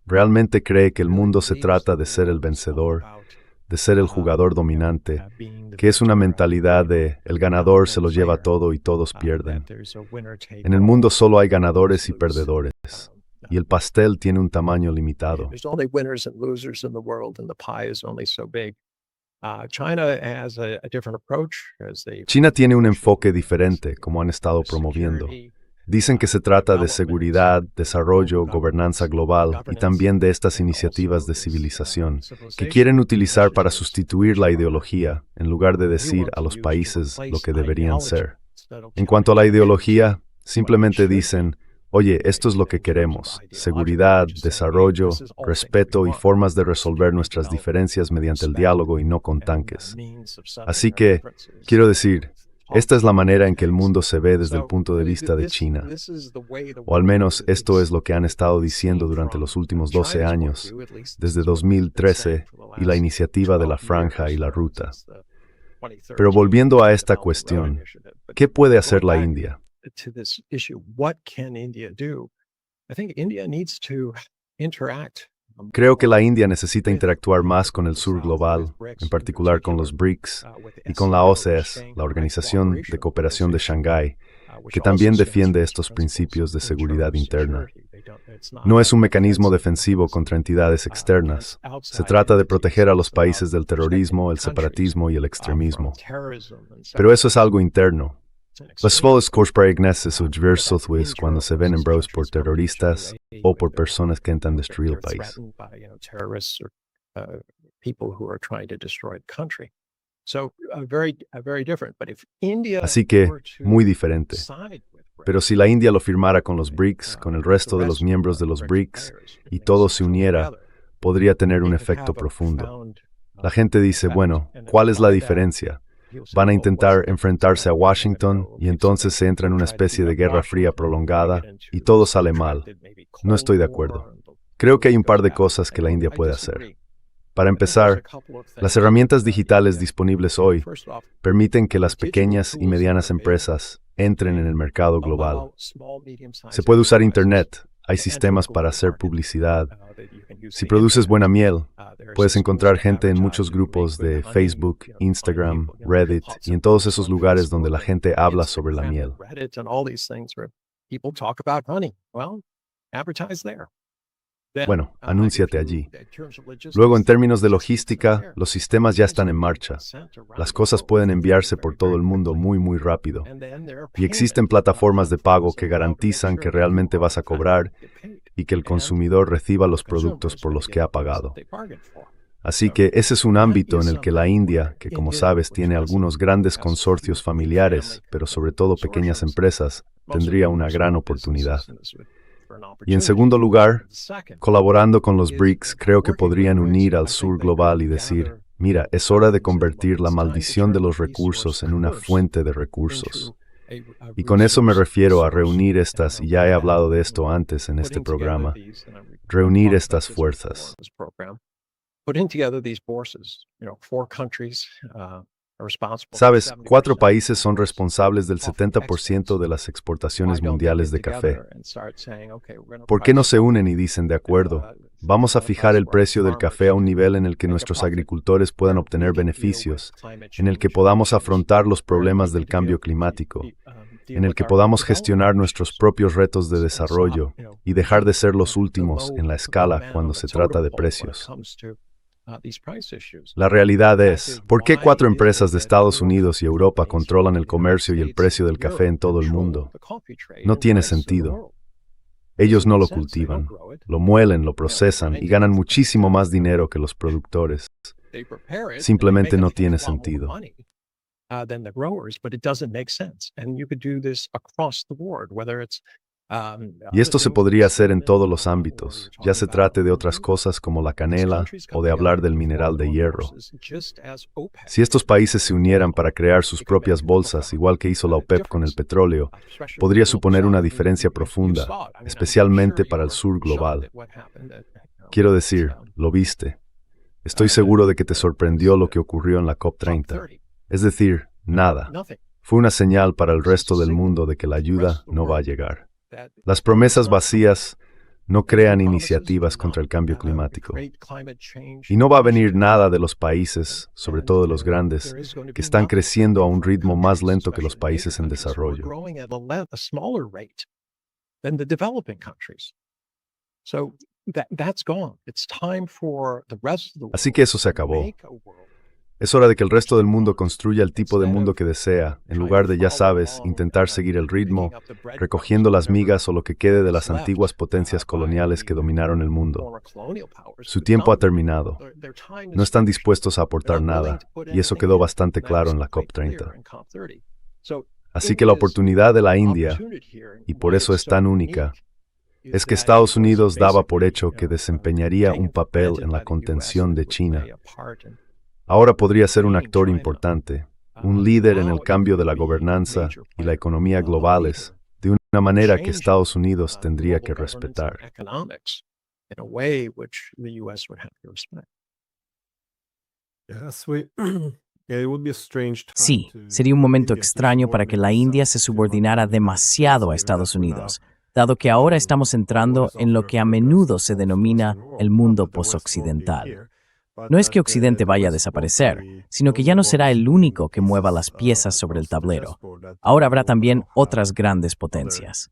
Realmente cree que el mundo se trata de ser el vencedor, de ser el jugador dominante, que es una mentalidad de el ganador se lo lleva todo y todos pierden. En el mundo solo hay ganadores y perdedores. Y el pastel tiene un tamaño limitado. China tiene un enfoque diferente, como han estado promoviendo. Dicen que se trata de seguridad, desarrollo, gobernanza global y también de estas iniciativas de civilización, que quieren utilizar para sustituir la ideología, en lugar de decir a los países lo que deberían ser. En cuanto a la ideología, simplemente dicen, oye, esto es lo que queremos, seguridad, desarrollo, respeto y formas de resolver nuestras diferencias mediante el diálogo y no con tanques. Así que, quiero decir, esta es la manera en que el mundo se ve desde el punto de vista de China. O al menos esto es lo que han estado diciendo durante los últimos 12 años, desde 2013 y la iniciativa de la Franja y la Ruta. Pero volviendo a esta cuestión, ¿qué puede hacer la India? To this issue, what can India do? I think India needs to interact. Creo que la India necesita interactuar más con el sur global, en particular con los BRICS y con la OCS, la Organización de Cooperación de Shanghái, que también defiende estos principios de seguridad interna. No es un mecanismo defensivo contra entidades externas. Se trata de proteger a los países del terrorismo, el separatismo y el extremismo. Pero eso es algo interno. Las voces corporativas o diversos cuando se ven embrosados por terroristas o por personas que intentan destruir el país. Así que, muy diferente. Pero si la India lo firmara con los BRICS, con el resto de los miembros de los BRICS, y todo se uniera, podría tener un efecto profundo. La gente dice, bueno, ¿cuál es la diferencia? Van a intentar enfrentarse a Washington y entonces se entra en una especie de guerra fría prolongada y todo sale mal. No estoy de acuerdo. Creo que hay un par de cosas que la India puede hacer. Para empezar, las herramientas digitales disponibles hoy permiten que las pequeñas y medianas empresas entren en el mercado global. Se puede usar Internet. Hay sistemas para hacer publicidad. Si produces buena miel, puedes encontrar gente en muchos grupos de Facebook, Instagram, Reddit y en todos esos lugares donde la gente habla sobre la miel. Bueno, anúnciate allí. Luego, en términos de logística, los sistemas ya están en marcha. Las cosas pueden enviarse por todo el mundo muy rápido. Y existen plataformas de pago que garantizan que realmente vas a cobrar y que el consumidor reciba los productos por los que ha pagado. Así que ese es un ámbito en el que la India, que como sabes tiene algunos grandes consorcios familiares, pero sobre todo pequeñas empresas, tendría una gran oportunidad. Y en segundo lugar, colaborando con los BRICS, creo que podrían unir al sur global y decir, mira, es hora de convertir la maldición de los recursos en una fuente de recursos. Y con eso me refiero a reunir estas, y ya he hablado de esto antes en este programa, reunir estas fuerzas. Sabes, 4 países son responsables del 70% de las exportaciones mundiales de café. ¿Por qué no se unen y dicen, de acuerdo, vamos a fijar el precio del café a un nivel en el que nuestros agricultores puedan obtener beneficios, en el que podamos afrontar los problemas del cambio climático, en el que podamos gestionar nuestros propios retos de desarrollo y dejar de ser los últimos en la escala cuando se trata de precios? La realidad es, ¿por qué 4 empresas de Estados Unidos y Europa controlan el comercio y el precio del café en todo el mundo? No tiene sentido. Ellos no lo cultivan, lo muelen, lo procesan y ganan muchísimo más dinero que los productores. Simplemente no tiene sentido. Y esto se podría hacer en todos los ámbitos, ya se trate de otras cosas como la canela o de hablar del mineral de hierro. Si estos países se unieran para crear sus propias bolsas, igual que hizo la OPEP con el petróleo, podría suponer una diferencia profunda, especialmente para el sur global. Quiero decir, lo viste. Estoy seguro de que te sorprendió lo que ocurrió en la COP30. Es decir, nada. Fue una señal para el resto del mundo de que la ayuda no va a llegar. Las promesas vacías no crean iniciativas contra el cambio climático. Y no va a venir nada de los países, sobre todo de los grandes, que están creciendo a un ritmo más lento que los países en desarrollo. Así que eso se acabó. Es hora de que el resto del mundo construya el tipo de mundo que desea, en lugar de, ya sabes, intentar seguir el ritmo, recogiendo las migas o lo que quede de las antiguas potencias coloniales que dominaron el mundo. Su tiempo ha terminado. No están dispuestos a aportar nada, y eso quedó bastante claro en la COP30. Así que la oportunidad de la India, y por eso es tan única, es que Estados Unidos daba por hecho que desempeñaría un papel en la contención de China. Ahora podría ser un actor importante, un líder en el cambio de la gobernanza y la economía globales, de una manera que Estados Unidos tendría que respetar. Sí, sería un momento extraño para que la India se subordinara demasiado a Estados Unidos, dado que ahora estamos entrando en lo que a menudo se denomina el mundo posoccidental. No es que Occidente vaya a desaparecer, sino que ya no será el único que mueva las piezas sobre el tablero. Ahora habrá también otras grandes potencias.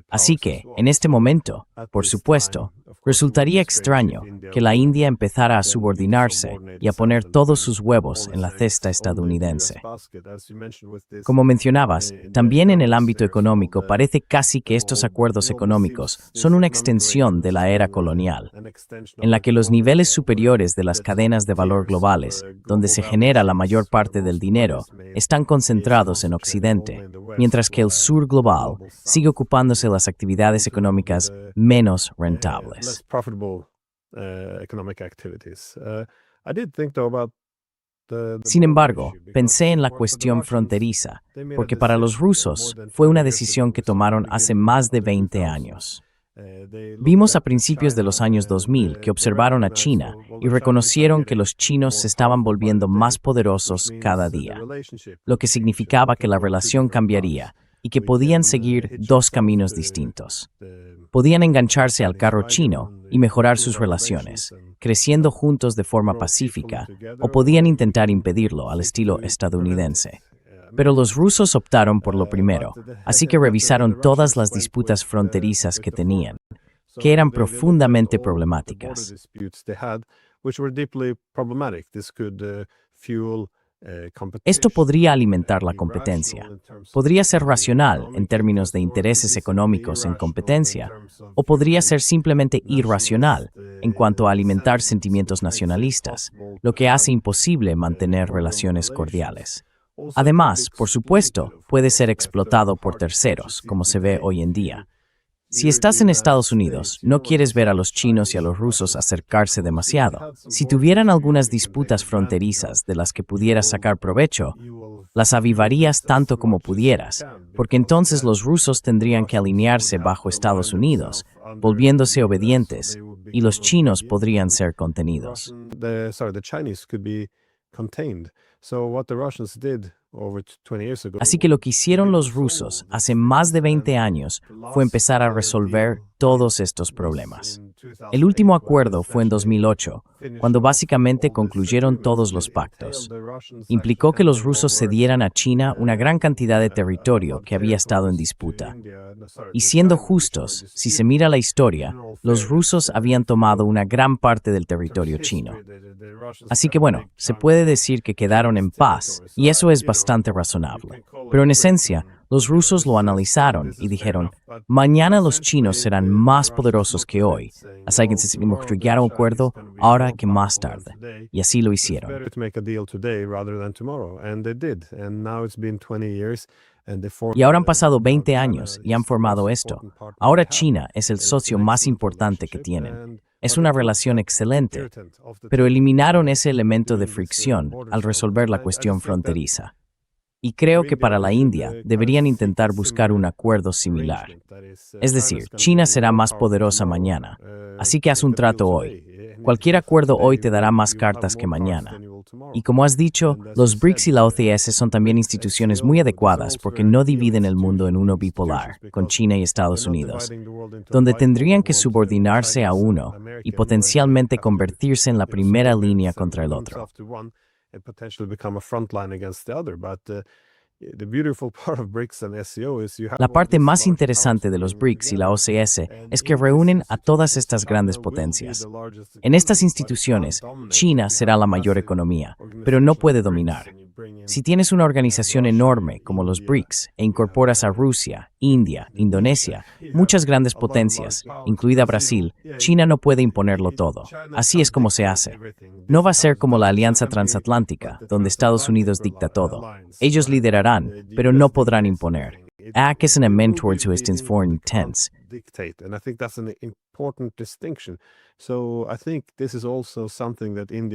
Así que, en este momento, por supuesto, resultaría extraño que la India empezara a subordinarse y a poner todos sus huevos en la cesta estadounidense. Como mencionabas, también en el ámbito económico parece casi que estos acuerdos económicos son una extensión de la era colonial, en la que los niveles superiores de las cadenas de valor globales, donde se genera la mayor parte del dinero, están concentrados en Occidente, mientras que el sur global sigue ocupándose de las actividades económicas menos rentables. Sin embargo, pensé en la cuestión fronteriza, porque para los rusos fue una decisión que tomaron hace más de 20 años. Vimos a principios de los años 2000 que observaron a China y reconocieron que los chinos se estaban volviendo más poderosos cada día, lo que significaba que la relación cambiaría y que podían seguir 2 caminos distintos. Podían engancharse al carro chino y mejorar sus relaciones, creciendo juntos de forma pacífica, o podían intentar impedirlo al estilo estadounidense. Pero los rusos optaron por lo primero, así que revisaron todas las disputas fronterizas que tenían, que eran profundamente problemáticas. Esto podría alimentar la competencia. Podría ser racional en términos de intereses económicos en competencia, o podría ser simplemente irracional en cuanto a alimentar sentimientos nacionalistas, lo que hace imposible mantener relaciones cordiales. Además, por supuesto, puede ser explotado por terceros, como se ve hoy en día. Si estás en Estados Unidos, no quieres ver a los chinos y a los rusos acercarse demasiado. Si tuvieran algunas disputas fronterizas de las que pudieras sacar provecho, las avivarías tanto como pudieras, porque entonces los rusos tendrían que alinearse bajo Estados Unidos, volviéndose obedientes, y los chinos podrían ser contenidos. Así que lo que hicieron los rusos hace más de 20 años fue empezar a resolver todos estos problemas. El último acuerdo fue en 2008, cuando básicamente concluyeron todos los pactos. Implicó que los rusos cedieran a China una gran cantidad de territorio que había estado en disputa. Y siendo justos, si se mira la historia, los rusos habían tomado una gran parte del territorio chino. Así que bueno, se puede decir que quedaron en paz, y eso es bastante razonable. Pero en esencia, los rusos lo analizaron y dijeron, mañana los chinos serán más poderosos que hoy, así que necesitamos llegar a un acuerdo ahora que más tarde. Y así lo hicieron. Y ahora han pasado 20 años y han formado esto. Ahora China es el socio más importante que tienen. Es una relación excelente, pero eliminaron ese elemento de fricción al resolver la cuestión fronteriza. Y creo que para la India deberían intentar buscar un acuerdo similar. Es decir, China será más poderosa mañana, así que haz un trato hoy. Cualquier acuerdo hoy te dará más cartas que mañana. Y como has dicho, los BRICS y la OCS son también instituciones muy adecuadas porque no dividen el mundo en uno bipolar, con China y Estados Unidos, donde tendrían que subordinarse a uno y potencialmente convertirse en la primera línea contra el otro. La parte más interesante de los BRICS y la OCS es que reúnen a todas estas grandes potencias. En estas instituciones, China será la mayor economía, pero no puede dominar. Si tienes una organización enorme como los BRICS e incorporas a Rusia, India, Indonesia, muchas grandes potencias, incluida Brasil, China no puede imponerlo todo. Así es como se hace. No va a ser como la Alianza Transatlántica, donde Estados Unidos dicta todo. Ellos liderarán, pero no podrán imponer. ACT is an amend towards Houston's foreign intents.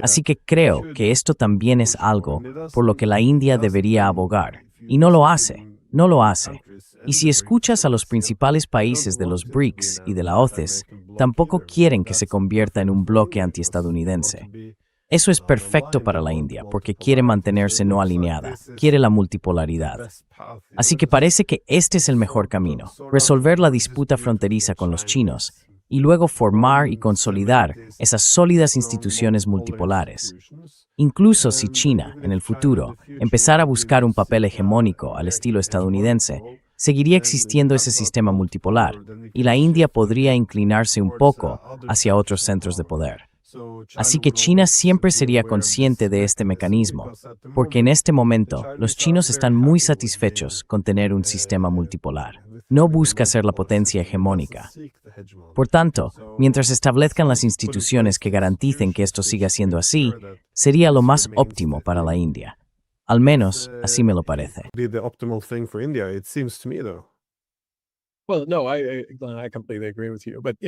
Así que creo que esto también es algo por lo que la India debería abogar. Y no lo hace. No lo hace. Y si escuchas a los principales países de los BRICS y de la OCS, tampoco quieren que se convierta en un bloque antiestadounidense. Eso es perfecto para la India, porque quiere mantenerse no alineada, quiere la multipolaridad. Así que parece que este es el mejor camino, resolver la disputa fronteriza con los chinos, y luego formar y consolidar esas sólidas instituciones multipolares. Incluso si China, en el futuro, empezara a buscar un papel hegemónico al estilo estadounidense, seguiría existiendo ese sistema multipolar, y la India podría inclinarse un poco hacia otros centros de poder. Así que China siempre sería consciente de este mecanismo, porque en este momento los chinos están muy satisfechos con tener un sistema multipolar. No busca ser la potencia hegemónica. Por tanto, mientras establezcan las instituciones que garanticen que esto siga siendo así, sería lo más óptimo para la India. Al menos, así me lo parece.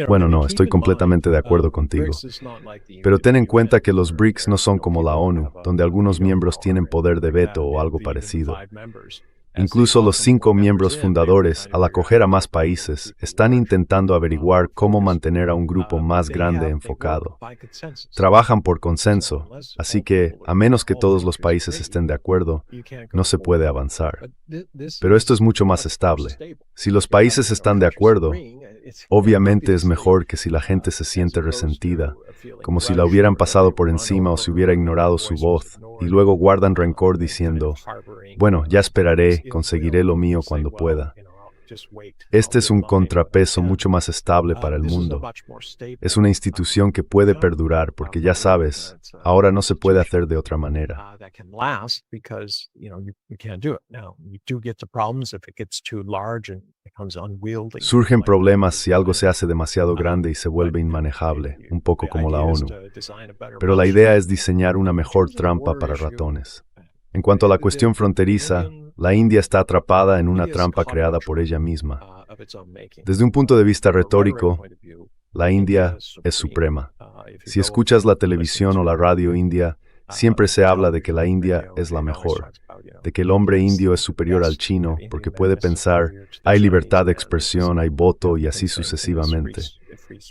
Bueno, no, estoy completamente de acuerdo contigo. Pero ten en cuenta que los BRICS no son como la ONU, donde algunos miembros tienen poder de veto o algo parecido. Incluso los 5 miembros fundadores, al acoger a más países, están intentando averiguar cómo mantener a un grupo más grande enfocado. Trabajan por consenso, así que, a menos que todos los países estén de acuerdo, no se puede avanzar. Pero esto es mucho más estable. Si los países están de acuerdo, obviamente es mejor que si la gente se siente resentida, como si la hubieran pasado por encima o si hubiera ignorado su voz, y luego guardan rencor diciendo, bueno, ya esperaré, conseguiré lo mío cuando pueda. Este es un contrapeso mucho más estable para el mundo. Es una institución que puede perdurar porque ya sabes, ahora no se puede hacer de otra manera. Surgen problemas si algo se hace demasiado grande y se vuelve inmanejable, un poco como la ONU. Pero la idea es diseñar una mejor trampa para ratones. En cuanto a la cuestión fronteriza, la India está atrapada en una trampa creada por ella misma. Desde un punto de vista retórico, la India es suprema. Si escuchas la televisión o la radio india, siempre se habla de que la India es la mejor, de que el hombre indio es superior al chino porque puede pensar, hay libertad de expresión, hay voto y así sucesivamente.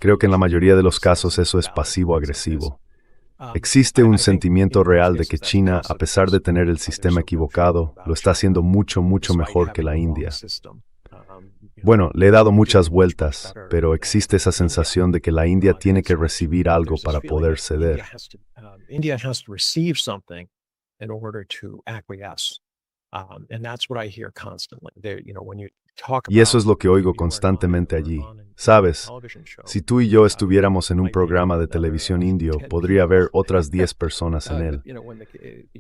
Creo que en la mayoría de los casos eso es pasivo-agresivo. Existe un sentimiento real de que China, a pesar de tener el sistema equivocado, lo está haciendo mucho, mucho mejor que la India. Bueno, le he dado muchas vueltas, pero existe esa sensación de que la India tiene que recibir algo para poder ceder. India has to receive something in order to acquiesce. And that's what I hear constantly. When you talk Y eso es lo about que oigo constantemente allí. Sabes, si tú y yo estuviéramos en un programa de televisión indio, podría haber otras 10 personas en él.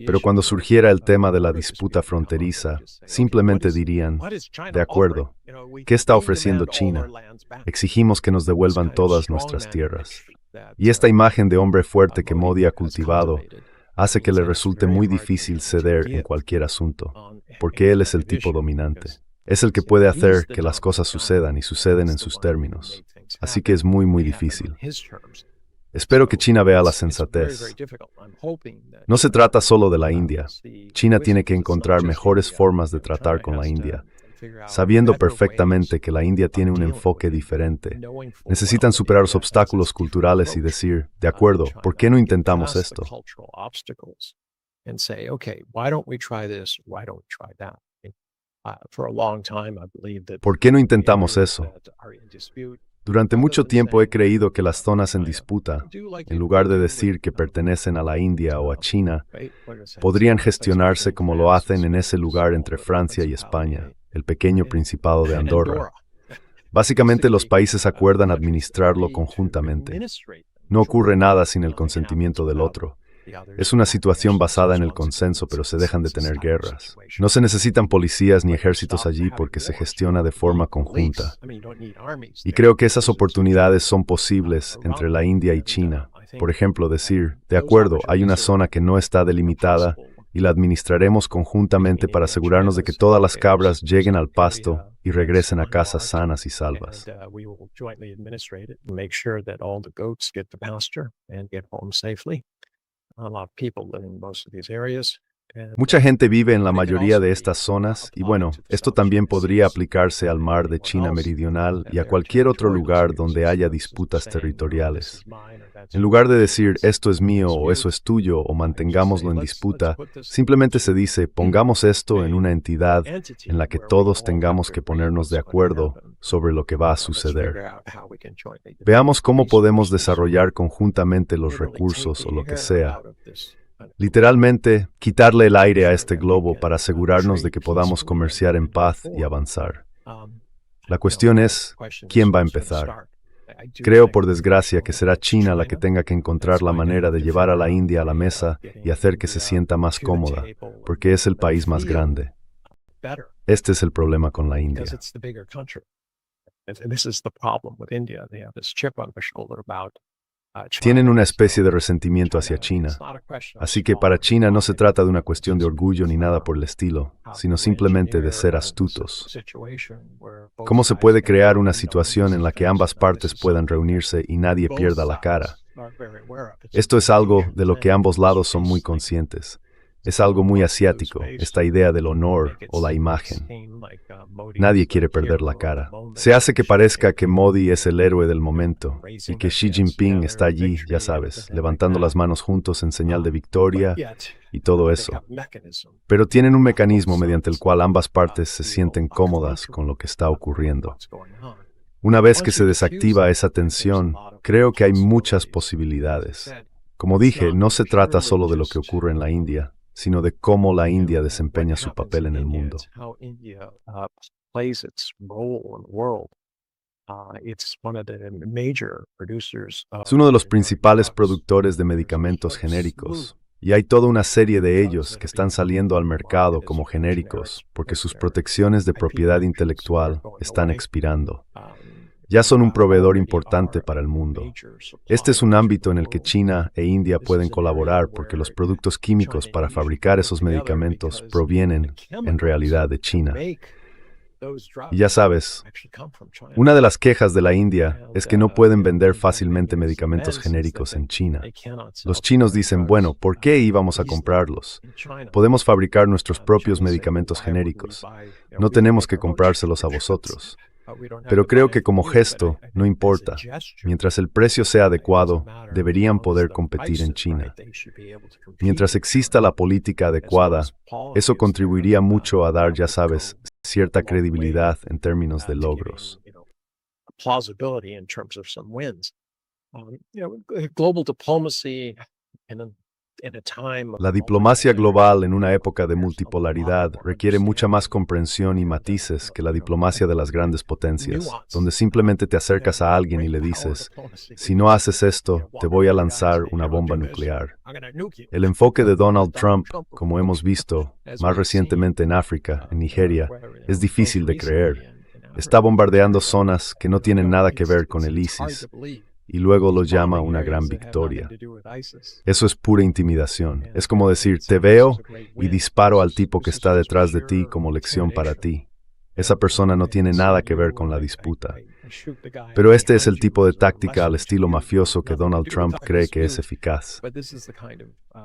Pero cuando surgiera el tema de la disputa fronteriza, simplemente dirían, de acuerdo, ¿qué está ofreciendo China? Exigimos que nos devuelvan todas nuestras tierras. Y esta imagen de hombre fuerte que Modi ha cultivado hace que le resulte muy difícil ceder en cualquier asunto, porque él es el tipo dominante. Es el que puede hacer que las cosas sucedan y suceden en sus términos. Así que es muy, muy difícil. Espero que China vea la sensatez. No se trata solo de la India. China tiene que encontrar mejores formas de tratar con la India, sabiendo perfectamente que la India tiene un enfoque diferente. Necesitan superar los obstáculos culturales y decir, de acuerdo, ¿por qué no intentamos esto? ¿Por qué no intentamos eso? Durante mucho tiempo he creído que las zonas en disputa, en lugar de decir que pertenecen a la India o a China, podrían gestionarse como lo hacen en ese lugar entre Francia y España, el pequeño Principado de Andorra. Básicamente los países acuerdan administrarlo conjuntamente. No ocurre nada sin el consentimiento del otro. Es una situación basada en el consenso, pero se dejan de tener guerras. No se necesitan policías ni ejércitos allí porque se gestiona de forma conjunta. Y creo que esas oportunidades son posibles entre la India y China. Por ejemplo, decir, de acuerdo, hay una zona que no está delimitada y la administraremos conjuntamente para asegurarnos de que todas las cabras lleguen al pasto y regresen a casa sanas y salvas. Mucha gente vive en la mayoría de estas zonas y bueno, esto también podría aplicarse al mar de China Meridional y a cualquier otro lugar donde haya disputas territoriales. En lugar de decir esto es mío o eso es tuyo o mantengámoslo en disputa, simplemente se dice pongamos esto en una entidad en la que todos tengamos que ponernos de acuerdo sobre lo que va a suceder. Veamos cómo podemos desarrollar conjuntamente los recursos o lo que sea. Literalmente, quitarle el aire a este globo para asegurarnos de que podamos comerciar en paz y avanzar. La cuestión es, ¿quién va a empezar? Creo, por desgracia, que será China la que tenga que encontrar la manera de llevar a la India a la mesa y hacer que se sienta más cómoda, porque es el país más grande. Este es el problema con la India. Tienen una especie de resentimiento hacia China. Así que para China no se trata de una cuestión de orgullo ni nada por el estilo, sino simplemente de ser astutos. ¿Cómo se puede crear una situación en la que ambas partes puedan reunirse y nadie pierda la cara? Esto es algo de lo que ambos lados son muy conscientes. Es algo muy asiático, esta idea del honor o la imagen. Nadie quiere perder la cara. Se hace que parezca que Modi es el héroe del momento y que Xi Jinping está allí, ya sabes, levantando las manos juntos en señal de victoria y todo eso. Pero tienen un mecanismo mediante el cual ambas partes se sienten cómodas con lo que está ocurriendo. Una vez que se desactiva esa tensión, creo que hay muchas posibilidades. Como dije, no se trata solo de lo que ocurre en la India, sino de cómo la India desempeña su papel en el mundo. Es uno de los principales productores de medicamentos genéricos, y hay toda una serie de ellos que están saliendo al mercado como genéricos porque sus protecciones de propiedad intelectual están expirando. Ya son un proveedor importante para el mundo. Este es un ámbito en el que China e India pueden colaborar porque los productos químicos para fabricar esos medicamentos provienen, en realidad, de China. Y ya sabes, una de las quejas de la India es que no pueden vender fácilmente medicamentos genéricos en China. Los chinos dicen, bueno, ¿por qué íbamos a comprarlos? Podemos fabricar nuestros propios medicamentos genéricos. No tenemos que comprárselos a vosotros. Pero creo que como gesto, no importa. Mientras el precio sea adecuado, deberían poder competir en China. Mientras exista la política adecuada, eso contribuiría mucho a dar, ya sabes, cierta credibilidad en términos de logros. La diplomacia global en una época de multipolaridad requiere mucha más comprensión y matices que la diplomacia de las grandes potencias, donde simplemente te acercas a alguien y le dices, si no haces esto, te voy a lanzar una bomba nuclear. El enfoque de Donald Trump, como hemos visto, más recientemente en África, en Nigeria, es difícil de creer. Está bombardeando zonas que no tienen nada que ver con el ISIS. Y luego lo llama una gran victoria. Eso es pura intimidación. Es como decir, te veo y disparo al tipo que está detrás de ti como lección para ti. Esa persona no tiene nada que ver con la disputa. Pero este es el tipo de táctica al estilo mafioso que Donald Trump cree que es eficaz.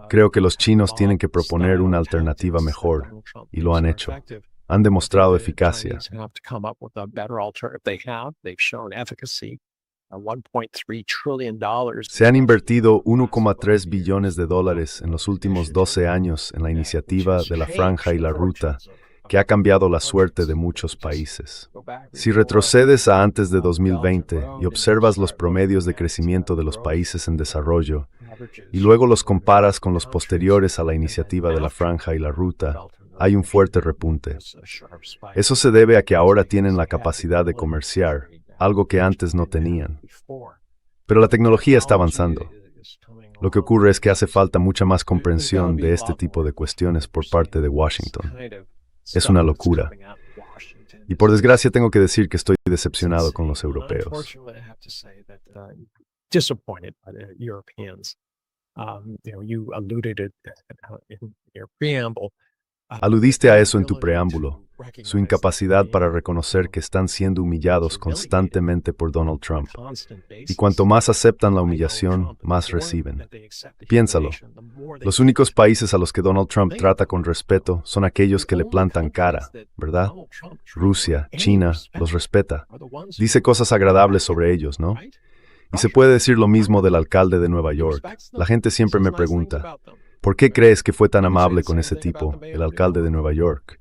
Creo que los chinos tienen que proponer una alternativa mejor, y lo han hecho. Han demostrado eficacia. Se han invertido $1,3 billones en los últimos 12 años en la iniciativa de la Franja y la Ruta, que ha cambiado la suerte de muchos países. Si retrocedes a antes de 2020 y observas los promedios de crecimiento de los países en desarrollo, y luego los comparas con los posteriores a la iniciativa de la Franja y la Ruta, hay un fuerte repunte. Eso se debe a que ahora tienen la capacidad de comerciar, algo que antes no tenían. Pero la tecnología está avanzando. Lo que ocurre es que hace falta mucha más comprensión de este tipo de cuestiones por parte de Washington. Es una locura. Y por desgracia tengo que decir que estoy decepcionado con los europeos. Aludiste a eso en tu preámbulo, su incapacidad para reconocer que están siendo humillados constantemente por Donald Trump. Y cuanto más aceptan la humillación, más reciben. Piénsalo. Los únicos países a los que Donald Trump trata con respeto son aquellos que le plantan cara, ¿verdad? Rusia, China, los respeta. Dice cosas agradables sobre ellos, ¿no? Y se puede decir lo mismo del alcalde de Nueva York. La gente siempre me pregunta, ¿por qué crees que fue tan amable con ese tipo, el alcalde de Nueva York?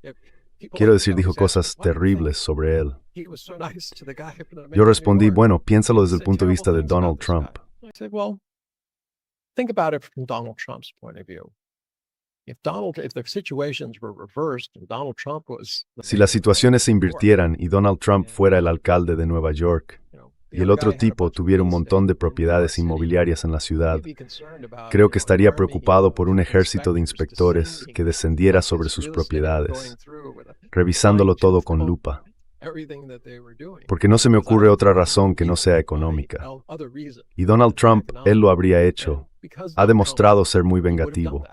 Quiero decir, dijo cosas terribles sobre él. Yo respondí, bueno, piénsalo desde el punto de vista de Donald Trump. Si las situaciones se invirtieran y Donald Trump fuera el alcalde de Nueva York, y el otro tipo tuviera un montón de propiedades inmobiliarias en la ciudad, creo que estaría preocupado por un ejército de inspectores que descendiera sobre sus propiedades, revisándolo todo con lupa. Porque no se me ocurre otra razón que no sea económica. Y Donald Trump, él lo habría hecho. Ha demostrado ser muy vengativo.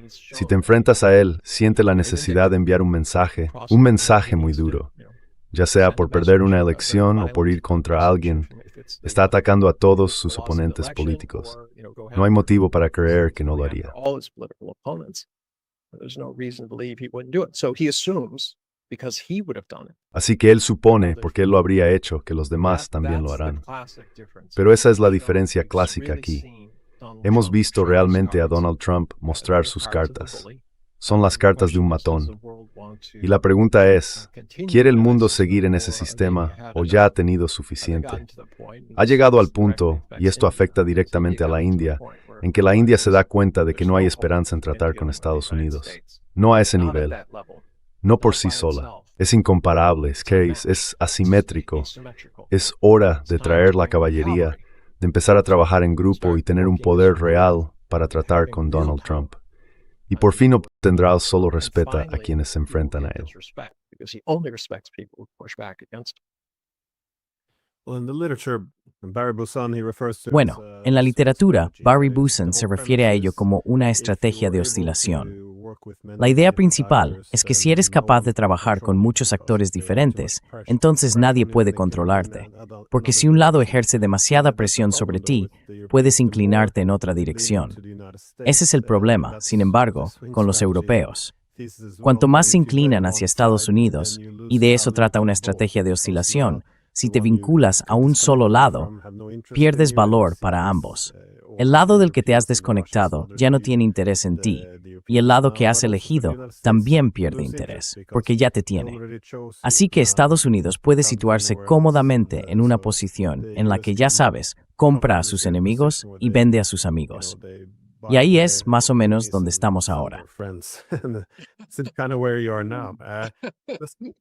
Si te enfrentas a él, siente la necesidad de enviar un mensaje muy duro. Ya sea por perder una elección o por ir contra alguien, está atacando a todos sus oponentes políticos. No hay motivo para creer que no lo haría. Así que él supone, porque él lo habría hecho, que los demás también lo harán. Pero esa es la diferencia clásica aquí. Hemos visto realmente a Donald Trump mostrar sus cartas. Son las cartas de un matón. Y la pregunta es, ¿quiere el mundo seguir en ese sistema o ya ha tenido suficiente? Ha llegado al punto, y esto afecta directamente a la India, en que la India se da cuenta de que no hay esperanza en tratar con Estados Unidos. No a ese nivel. No por sí sola. Es incomparable, es asimétrico. Es hora de traer la caballería, de empezar a trabajar en grupo y tener un poder real para tratar con Donald Trump. Y por fin obtendrá el solo respeto a quienes se enfrentan a él. Bueno, en la literatura, Barry Busan se refiere a ello como una estrategia de oscilación. La idea principal es que si eres capaz de trabajar con muchos actores diferentes, entonces nadie puede controlarte, porque si un lado ejerce demasiada presión sobre ti, puedes inclinarte en otra dirección. Ese es el problema, sin embargo, con los europeos. Cuanto más se inclinan hacia Estados Unidos, y de eso trata una estrategia de oscilación, si te vinculas a un solo lado, pierdes valor para ambos. El lado del que te has desconectado ya no tiene interés en ti, y el lado que has elegido también pierde interés, porque ya te tiene. Así que Estados Unidos puede situarse cómodamente en una posición en la que, ya sabes, compra a sus enemigos y vende a sus amigos. Y ahí es más o menos donde estamos ahora.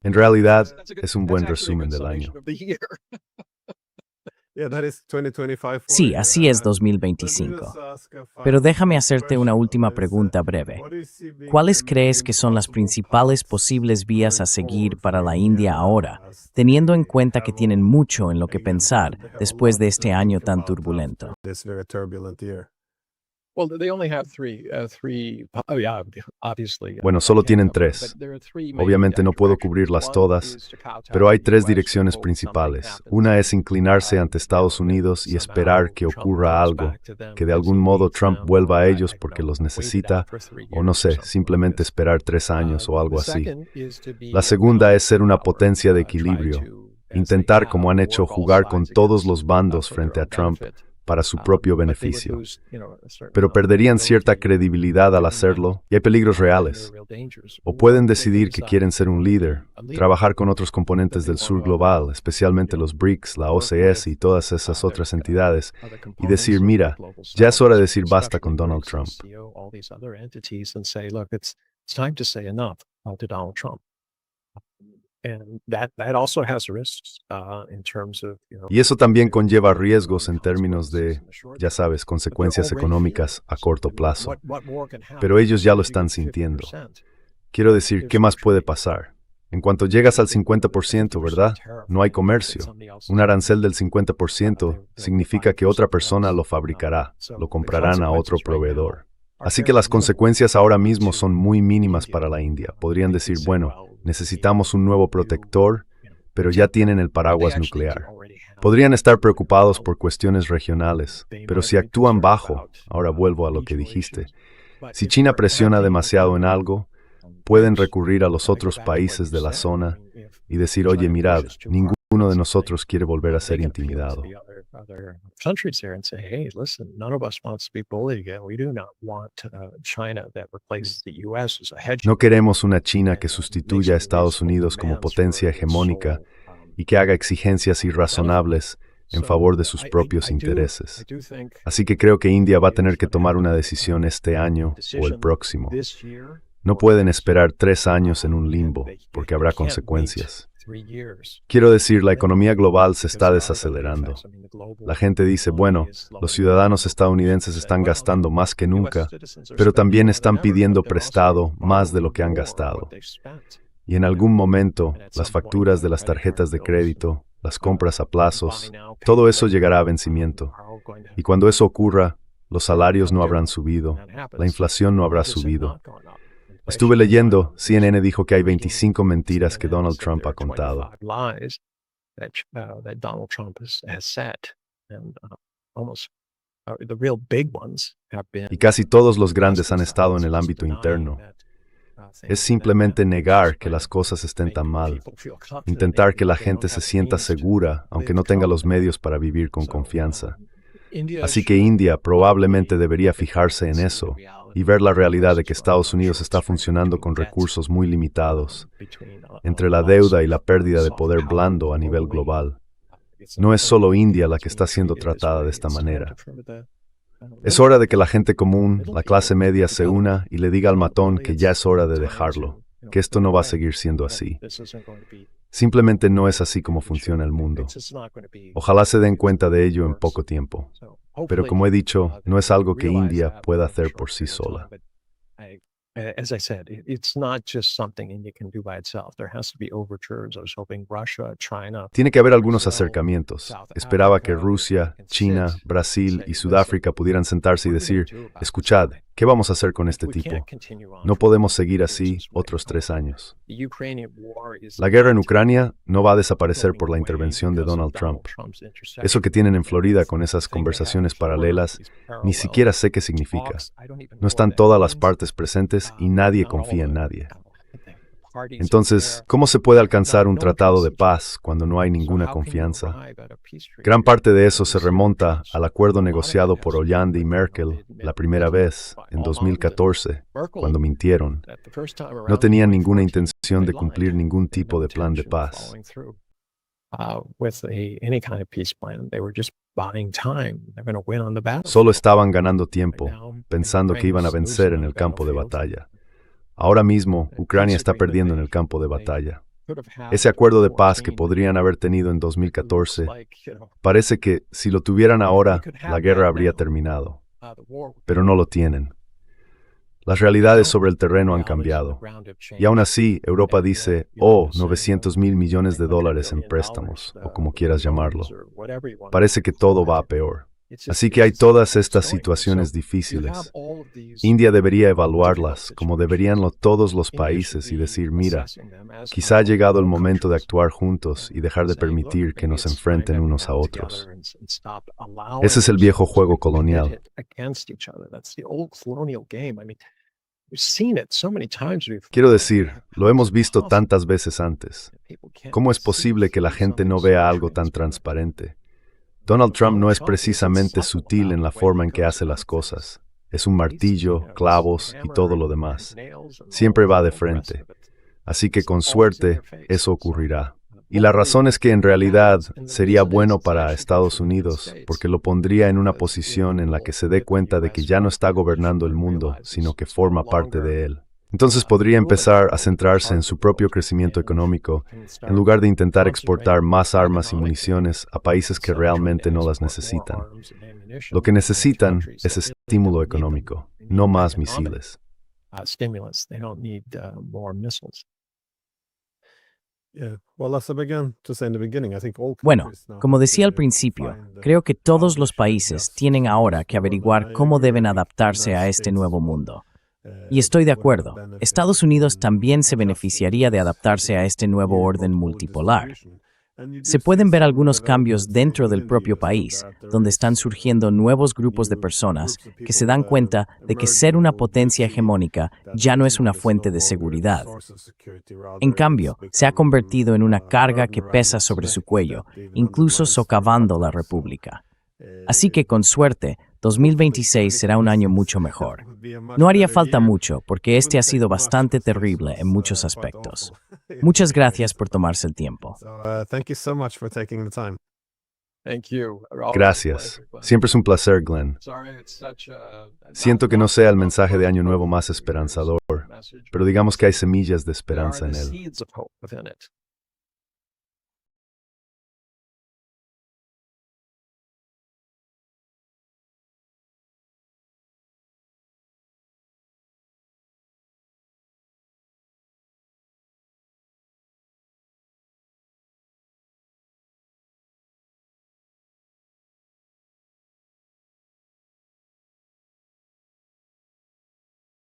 En realidad, es un buen resumen del año. Sí, así es 2025. Pero déjame hacerte una última pregunta breve. ¿Cuáles crees que son las principales posibles vías a seguir para la India ahora, teniendo en cuenta que tienen mucho en lo que pensar después de este año tan turbulento? Bueno, solo tienen tres. Obviamente no puedo cubrirlas todas, pero hay tres direcciones principales. Una es inclinarse ante Estados Unidos y esperar que ocurra algo, que de algún modo Trump vuelva a ellos porque los necesita, o no sé, simplemente esperar 3 años o algo así. La segunda es ser una potencia de equilibrio, intentar, como han hecho, jugar con todos los bandos frente a Trump para su propio beneficio. Pero perderían cierta credibilidad al hacerlo y hay peligros reales. O pueden decidir que quieren ser un líder, trabajar con otros componentes del sur global, especialmente los BRICS, la OCS y todas esas otras entidades, y decir, mira, ya es hora de decir basta con Donald Trump. Y eso también conlleva riesgos en términos de, ya sabes, consecuencias económicas a corto plazo. Pero ellos ya lo están sintiendo. Quiero decir, ¿qué más puede pasar? En cuanto llegas al 50%, ¿verdad? No hay comercio. Un arancel del 50% significa que otra persona lo fabricará, lo comprarán a otro proveedor. Así que las consecuencias ahora mismo son muy mínimas para la India. Podrían decir, bueno, necesitamos un nuevo protector, pero ya tienen el paraguas nuclear. Podrían estar preocupados por cuestiones regionales, pero si actúan bajo, ahora vuelvo a lo que dijiste, si China presiona demasiado en algo, pueden recurrir a los otros países de la zona y decir, oye, mirad, ninguno de nosotros quiere volver a ser intimidado. No queremos una China que sustituya a Estados Unidos como potencia hegemónica y que haga exigencias irrazonables en favor de sus propios intereses. Así que creo que India va a tener que tomar una decisión este año o el próximo. No pueden esperar 3 años en un limbo, porque habrá consecuencias. Quiero decir, la economía global se está desacelerando. La gente dice, bueno, los ciudadanos estadounidenses están gastando más que nunca, pero también están pidiendo prestado más de lo que han gastado. Y en algún momento, las facturas de las tarjetas de crédito, las compras a plazos, todo eso llegará a vencimiento. Y cuando eso ocurra, los salarios no habrán subido, la inflación no habrá subido. Estuve leyendo, CNN dijo que hay 25 mentiras que Donald Trump ha contado. Y casi todos los grandes han estado en el ámbito interno. Es simplemente negar que las cosas estén tan mal, intentar que la gente se sienta segura, aunque no tenga los medios para vivir con confianza. Así que India probablemente debería fijarse en eso y ver la realidad de que Estados Unidos está funcionando con recursos muy limitados, entre la deuda y la pérdida de poder blando a nivel global. No es solo India la que está siendo tratada de esta manera. Es hora de que la gente común, la clase media, se una y le diga al matón que ya es hora de dejarlo, que esto no va a seguir siendo así. Simplemente no es así como funciona el mundo. Ojalá se den cuenta de ello en poco tiempo. Pero como he dicho, no es algo que India pueda hacer por sí sola. Tiene que haber algunos acercamientos. Esperaba que Rusia, China, Brasil y Sudáfrica pudieran sentarse y decir, escuchad, ¿Qué vamos a hacer con este tipo? No podemos seguir así otros 3 años. La guerra en Ucrania no va a desaparecer por la intervención de Donald Trump. Eso que tienen en Florida con esas conversaciones paralelas, ni siquiera sé qué significa. No están todas las partes presentes y nadie confía en nadie. Entonces, ¿cómo se puede alcanzar un tratado de paz cuando no hay ninguna confianza? Gran parte de eso se remonta al acuerdo negociado por Hollande y Merkel la primera vez, en 2014, cuando mintieron. No tenían ninguna intención de cumplir ningún tipo de plan de paz. Solo estaban ganando tiempo, pensando que iban a vencer en el campo de batalla. Ahora mismo, Ucrania está perdiendo en el campo de batalla. Ese acuerdo de paz que podrían haber tenido en 2014, parece que si lo tuvieran ahora, la guerra habría terminado. Pero no lo tienen. Las realidades sobre el terreno han cambiado. Y aún así, Europa dice, 900,000 millones de dólares en préstamos, o como quieras llamarlo. Parece que todo va a peor. Así que hay todas estas situaciones difíciles. India debería evaluarlas, como deberían todos los países, y decir, mira, quizá ha llegado el momento de actuar juntos y dejar de permitir que nos enfrenten unos a otros. Ese es el viejo juego colonial. Quiero decir, lo hemos visto tantas veces antes. ¿Cómo es posible que la gente no vea algo tan transparente? Donald Trump no es precisamente sutil en la forma en que hace las cosas. Es un martillo, clavos y todo lo demás. Siempre va de frente. Así que con suerte, eso ocurrirá. Y la razón es que en realidad sería bueno para Estados Unidos, porque lo pondría en una posición en la que se dé cuenta de que ya no está gobernando el mundo, sino que forma parte de él. Entonces podría empezar a centrarse en su propio crecimiento económico, en lugar de intentar exportar más armas y municiones a países que realmente no las necesitan. Lo que necesitan es estímulo económico, no más misiles. Bueno, como decía al principio, creo que todos los países tienen ahora que averiguar cómo deben adaptarse a este nuevo mundo. Y estoy de acuerdo, Estados Unidos también se beneficiaría de adaptarse a este nuevo orden multipolar. Se pueden ver algunos cambios dentro del propio país, donde están surgiendo nuevos grupos de personas que se dan cuenta de que ser una potencia hegemónica ya no es una fuente de seguridad. En cambio, se ha convertido en una carga que pesa sobre su cuello, incluso socavando la república. Así que, con suerte, 2026 será un año mucho mejor. No haría falta mucho, porque este ha sido bastante terrible en muchos aspectos. Muchas gracias por tomarse el tiempo. Gracias. Siempre es un placer, Glenn. Siento que no sea el mensaje de Año Nuevo más esperanzador, pero digamos que hay semillas de esperanza en él.